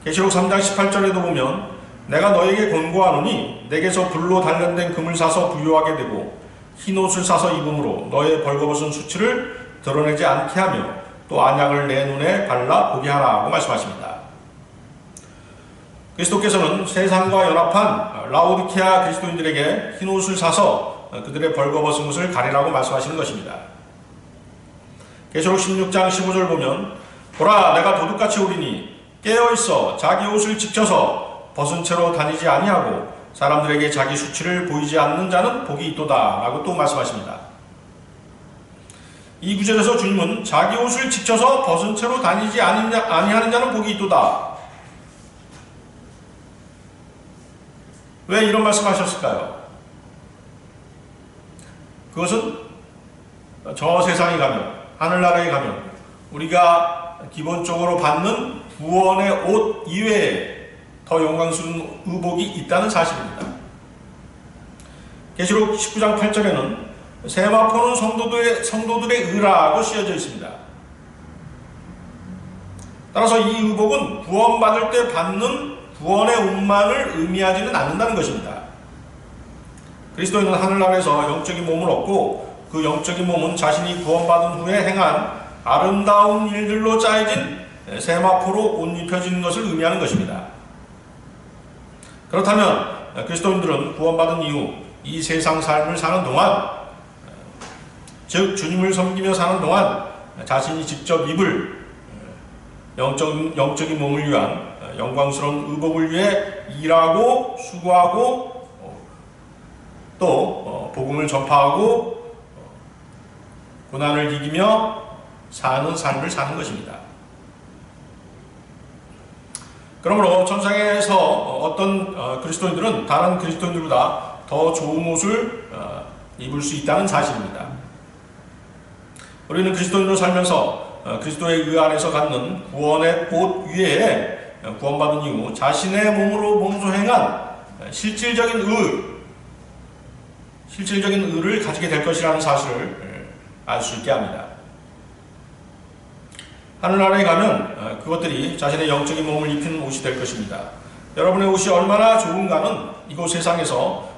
계시록 3장 18절에도 보면 내가 너에게 권고하노니 내게서 불로 단련된 금을 사서 부유하게 되고 흰옷을 사서 입음으로 너의 벌거벗은 수치를 드러내지 않게 하며 또 안약을 내 눈에 발라 보게 하라고 말씀하십니다. 그리스도께서는 세상과 연합한 라오디케아 그리스도인들에게 흰옷을 사서 그들의 벌거벗은 것을 가리라고 말씀하시는 것입니다. 계시록 16장 15절 보면 보라 내가 도둑같이 오리니 깨어있어 자기 옷을 지켜서 벗은 채로 다니지 아니하고 사람들에게 자기 수치를 보이지 않는 자는 복이 있도다 라고 또 말씀하십니다. 이 구절에서 주님은 자기 옷을 지켜서 벗은 채로 다니지 아니하는 자는 복이 있도다. 왜 이런 말씀하셨을까요? 그것은 저 세상에 가면, 하늘나라에 가면 우리가 기본적으로 받는 구원의 옷 이외에 더 영광스러운 의복이 있다는 사실입니다. 계시록 19장 8절에는 세마포는 성도들의 의라고 쓰여져 있습니다. 따라서 이 의복은 구원받을 때 받는 구원의 옷만을 의미하지는 않는다는 것입니다. 그리스도인은 하늘나라에서 영적인 몸을 얻고 그 영적인 몸은 자신이 구원받은 후에 행한 아름다운 일들로 짜여진 세마포로 옷 입혀지는 것을 의미하는 것입니다. 그렇다면 그리스도인들은 구원받은 이후 이 세상 삶을 사는 동안, 즉 주님을 섬기며 사는 동안 자신이 직접 입을 영적인 몸을 위한 영광스러운 의복을 위해 일하고 수고하고 또 복음을 전파하고 고난을 이기며 사는 삶을 사는 것입니다. 그러므로 천상에서 어떤 그리스도인들은 다른 그리스도인들보다 더 좋은 옷을 입을 수 있다는 사실입니다. 우리는 그리스도인으로 살면서 그리스도의 의 안에서 갖는 구원의 옷 위에 구원받은 이후 자신의 몸으로 몸소 행한 실질적인 의를 가지게 될 것이라는 사실을 알 수 있게 합니다. 하늘나라에 가면 그것들이 자신의 영적인 몸을 입힌 옷이 될 것입니다. 여러분의 옷이 얼마나 좋은가는 이곳 세상에서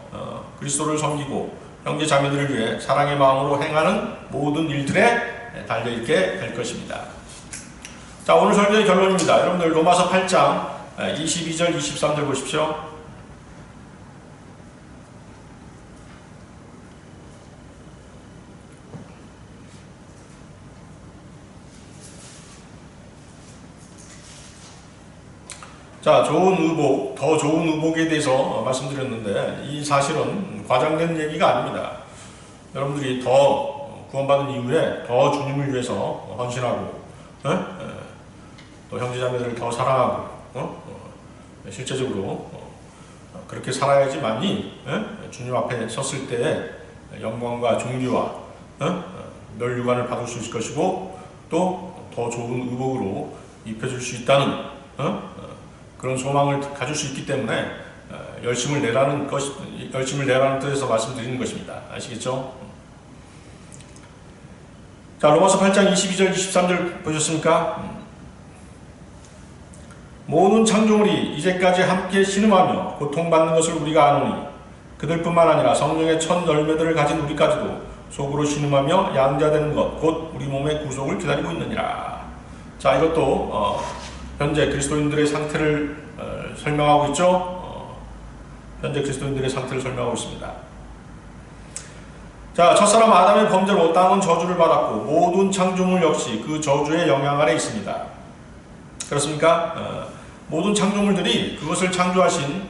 그리스도를 섬기고 형제 자매들을 위해 사랑의 마음으로 행하는 모든 일들에 달려있게 될 것입니다. 자, 오늘 설교의 결론입니다. 여러분들 로마서 8장 22절 23절 보십시오. 자, 좋은 의복, 더 좋은 의복에 대해서 말씀드렸는데 이 사실은 과장된 얘기가 아닙니다. 여러분들이 더 구원받은 이후에 더 주님을 위해서 헌신하고 또 형제자매들을 더 사랑하고 실제적으로 그렇게 살아야지만이 주님 앞에 섰을 때 영광과 존귀와 멸류관을 받을 수 있을 것이고 또 더 좋은 의복으로 입혀줄 수 있다는 그런 소망을 가질 수 있기 때문에 열심을 내라는 뜻에서 말씀드리는 것입니다. 아시겠죠? 자, 로마서 8장 22절 23절 보셨습니까? 모든 창조물이 이제까지 함께 신음하며 고통받는 것을 우리가 아노니 그들뿐만 아니라 성령의 첫 열매들을 가진 우리까지도 속으로 신음하며 양자되는 것 곧 우리 몸의 구속을 기다리고 있느니라. 자, 이것도 현재 그리스도인들의 상태를 설명하고 있죠. 현재 그리스도인들의 상태를 설명하고 있습니다. 자, 첫사람 아담의 범죄로 땅은 저주를 받았고 모든 창조물 역시 그 저주의 영향 아래 있습니다. 그렇습니까? 모든 창조물들이 그것을 창조하신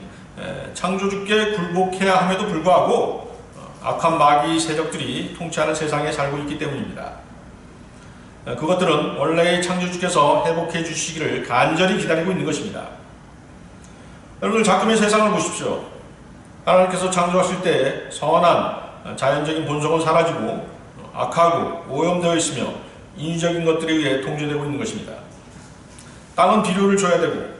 창조주께 굴복해야 함에도 불구하고 악한 마귀 세력들이 통치하는 세상에 살고 있기 때문입니다. 그것들은 원래의 창조주께서 회복해 주시기를 간절히 기다리고 있는 것입니다. 여러분들 작금의 세상을 보십시오. 하나님께서 창조하실 때 선한 자연적인 본성은 사라지고 악하고 오염되어 있으며 인위적인 것들에 의해 통제되고 있는 것입니다. 땅은 비료를 줘야 되고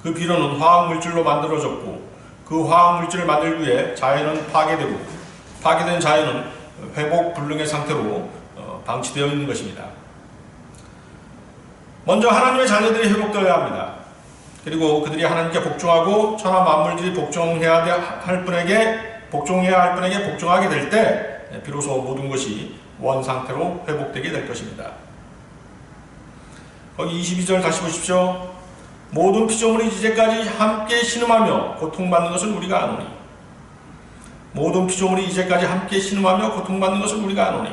그 비료는 화학물질로 만들어졌고 그 화학물질을 만들기 위해 자연은 파괴되고 파괴된 자연은 회복 불능의 상태로 방치되어 있는 것입니다. 먼저 하나님의 자녀들이 회복되어야 합니다. 그리고 그들이 하나님께 복종하고 천하 만물들이 복종해야 할 분에게 복종하게 될 때 비로소 모든 것이 원 상태로 회복되게 될 것입니다. 거기 22절 다시 보십시오. 모든 피조물이 이제까지 함께 신음하며 고통받는 것을 우리가 아노니. 모든 피조물이 이제까지 함께 신음하며 고통받는 것을 우리가 아노니.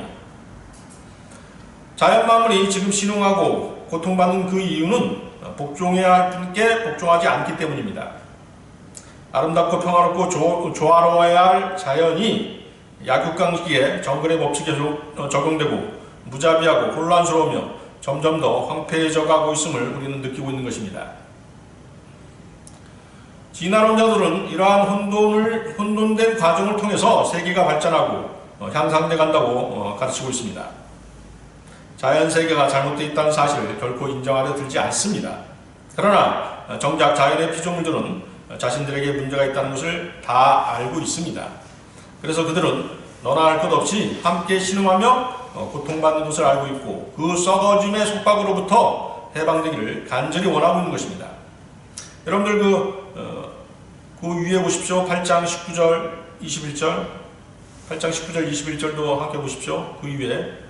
자연 만물이 지금 신음하고 고통받는 그 이유는 복종해야 할 분께 복종하지 않기 때문입니다. 아름답고 평화롭고 조화로워야 할 자연이 약육강식의 정글의 법칙에 적용되고 무자비하고 혼란스러우며 점점 더 황폐해져 가고 있음을 우리는 느끼고 있는 것입니다. 진화론자들은 이러한 혼돈된 과정을 통해서 세계가 발전하고 향상돼 간다고 가르치고 있습니다. 자연세계가 잘못되어 있다는 사실을 결코 인정하려 들지 않습니다. 그러나 정작 자연의 피조물들은 자신들에게 문제가 있다는 것을 다 알고 있습니다. 그래서 그들은 너나 할 것 없이 함께 신음하며 고통받는 것을 알고 있고 그 썩어짐의 속박으로부터 해방되기를 간절히 원하고 있는 것입니다. 여러분들 그 위에 보십시오. 8장 19절 21절 8장 19절 21절도 함께 보십시오. 그 위에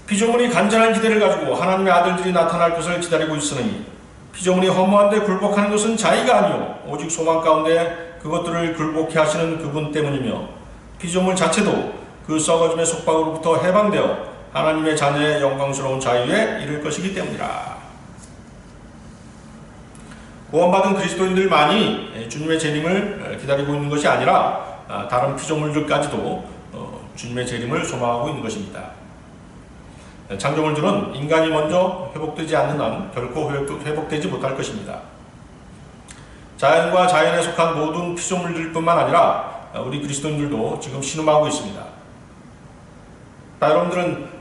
피조물이 간절한 기대를 가지고 하나님의 아들들이 나타날 것을 기다리고 있으니 피조물이 허무한데 굴복하는 것은 자의가 아니요 오직 소망 가운데 그것들을 굴복해 하시는 그분 때문이며 피조물 자체도 그 썩어짐의 속박으로부터 해방되어 하나님의 자녀의 영광스러운 자유에 이를 것이기 때문이라. 구원받은 그리스도인들만이 주님의 재림을 기다리고 있는 것이 아니라 다른 피조물들까지도 주님의 재림을 소망하고 있는 것입니다. 창조물들은 인간이 먼저 회복되지 않는 한 결코 회복되지 못할 것입니다. 자연과 자연에 속한 모든 피조물들뿐만 아니라 우리 그리스도인들도 지금 신음하고 있습니다.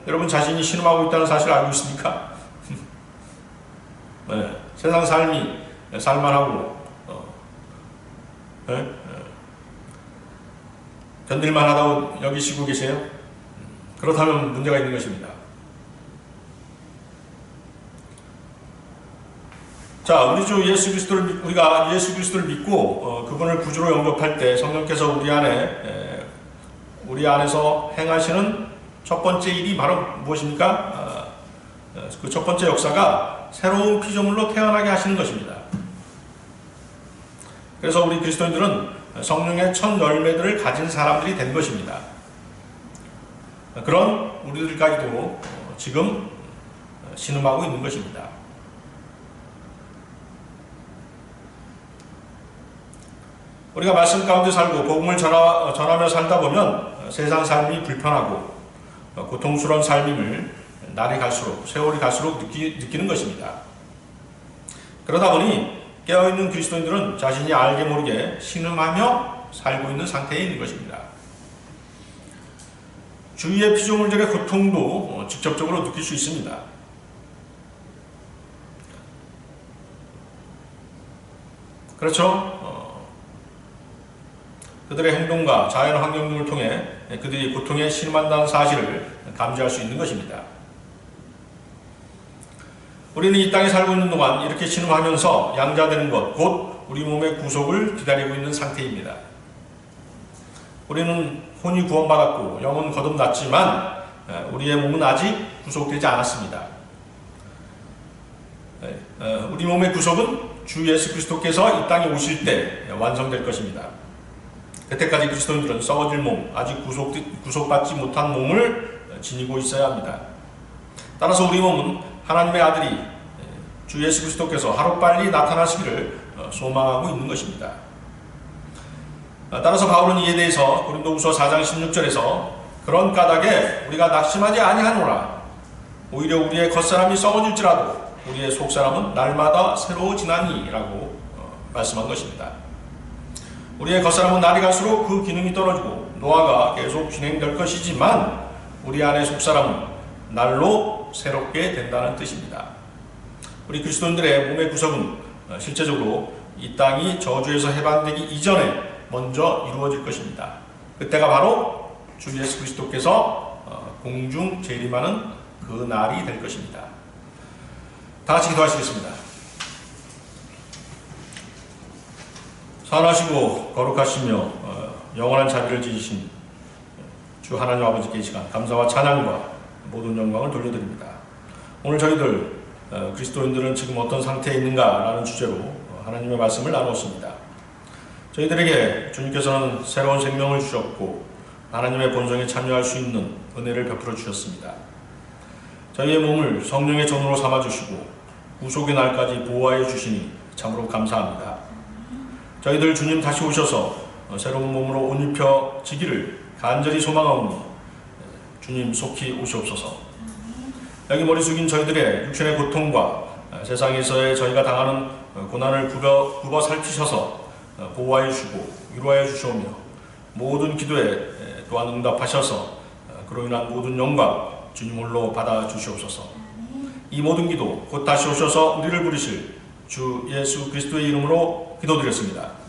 여러분 자신이 신음하고 있다는 사실을 알고 있습니까? 네, 세상 삶이 살만하고 견딜만 하다고 여기시고 계세요? 그렇다면 문제가 있는 것입니다. 자, 우리가 예수 그리스도를 믿고 그분을 구주로 영접할 때 성령께서 우리 안에서 행하시는 첫 번째 일이 바로 무엇입니까? 그 첫 번째 역사가 새로운 피조물로 태어나게 하시는 것입니다. 그래서 우리 그리스도인들은 성령의 첫 열매들을 가진 사람들이 된 것입니다. 그런 우리들까지도 지금 신음하고 있는 것입니다. 우리가 말씀 가운데 살고 복음을 전하며 살다 보면 세상 삶이 불편하고 고통스러운 삶임을 세월이 갈수록 느끼는 것입니다. 그러다 보니 깨어있는 그리스도인들은 자신이 알게 모르게 신음하며 살고 있는 상태에 있는 것입니다. 주위의 피조물들의 고통도 직접적으로 느낄 수 있습니다. 그렇죠? 그들의 행동과 자연 환경 등을 통해 그들이 고통에 신음한다는 사실을 감지할 수 있는 것입니다. 우리는 이 땅에 살고 있는 동안 이렇게 신음하면서 양자되는 것, 곧 우리 몸의 구속을 기다리고 있는 상태입니다. 우리는 혼이 구원받았고 영은 거듭났지만 우리의 몸은 아직 구속되지 않았습니다. 우리 몸의 구속은 주 예수 그리스도께서 이 땅에 오실 때 완성될 것입니다. 그때까지 그리스도인들은 썩어질 몸, 아직 구속받지 못한 몸을 지니고 있어야 합니다. 따라서 우리 몸은 하나님의 아들이 주 예수 그리스도께서 하루빨리 나타나시기를 소망하고 있는 것입니다. 따라서 바울은 이에 대해서 고린도후서 4장 16절에서 그런 까닭에 우리가 낙심하지 아니하노라. 오히려 우리의 겉사람이 썩어질지라도 우리의 속사람은 날마다 새로워지나니 라고 말씀한 것입니다. 우리의 겉사람은 날이 갈수록 그 기능이 떨어지고 노화가 계속 진행될 것이지만 우리 안의 속사람은 날로 새롭게 된다는 뜻입니다. 우리 그리스도인들의 몸의 구속은 실제적으로 이 땅이 저주에서 해방되기 이전에 먼저 이루어질 것입니다. 그때가 바로 주 예수 그리스도께서 공중 재림하는 그 날이 될 것입니다. 다 같이 기도하시겠습니다. 선하시고 거룩하시며 영원한 자비를 지니신 주 하나님 아버지께 이 시간 감사와 찬양과 모든 영광을 돌려드립니다. 오늘 저희들 그리스도인들은 지금 어떤 상태에 있는가라는 주제로 하나님의 말씀을 나누었습니다. 저희들에게 주님께서는 새로운 생명을 주셨고 하나님의 본성에 참여할 수 있는 은혜를 베풀어 주셨습니다. 저희의 몸을 성령의 전으로 삼아주시고 구속의 날까지 보호하여 주시니 참으로 감사합니다. 저희들 주님 다시 오셔서 새로운 몸으로 옷 입혀지기를 간절히 소망하오니 주님 속히 오시옵소서. 여기 머리 숙인 저희들의 육신의 고통과 세상에서의 저희가 당하는 고난을 굽어 살피셔서 보호하여 주시고 위로하여 주시오며 모든 기도에 또한 응답하셔서 그로 인한 모든 영광 주님 홀로 받아 주시옵소서. 이 모든 기도 곧 다시 오셔서 우리를 부르실 주 예수 그리스도의 이름으로 기도드렸습니다.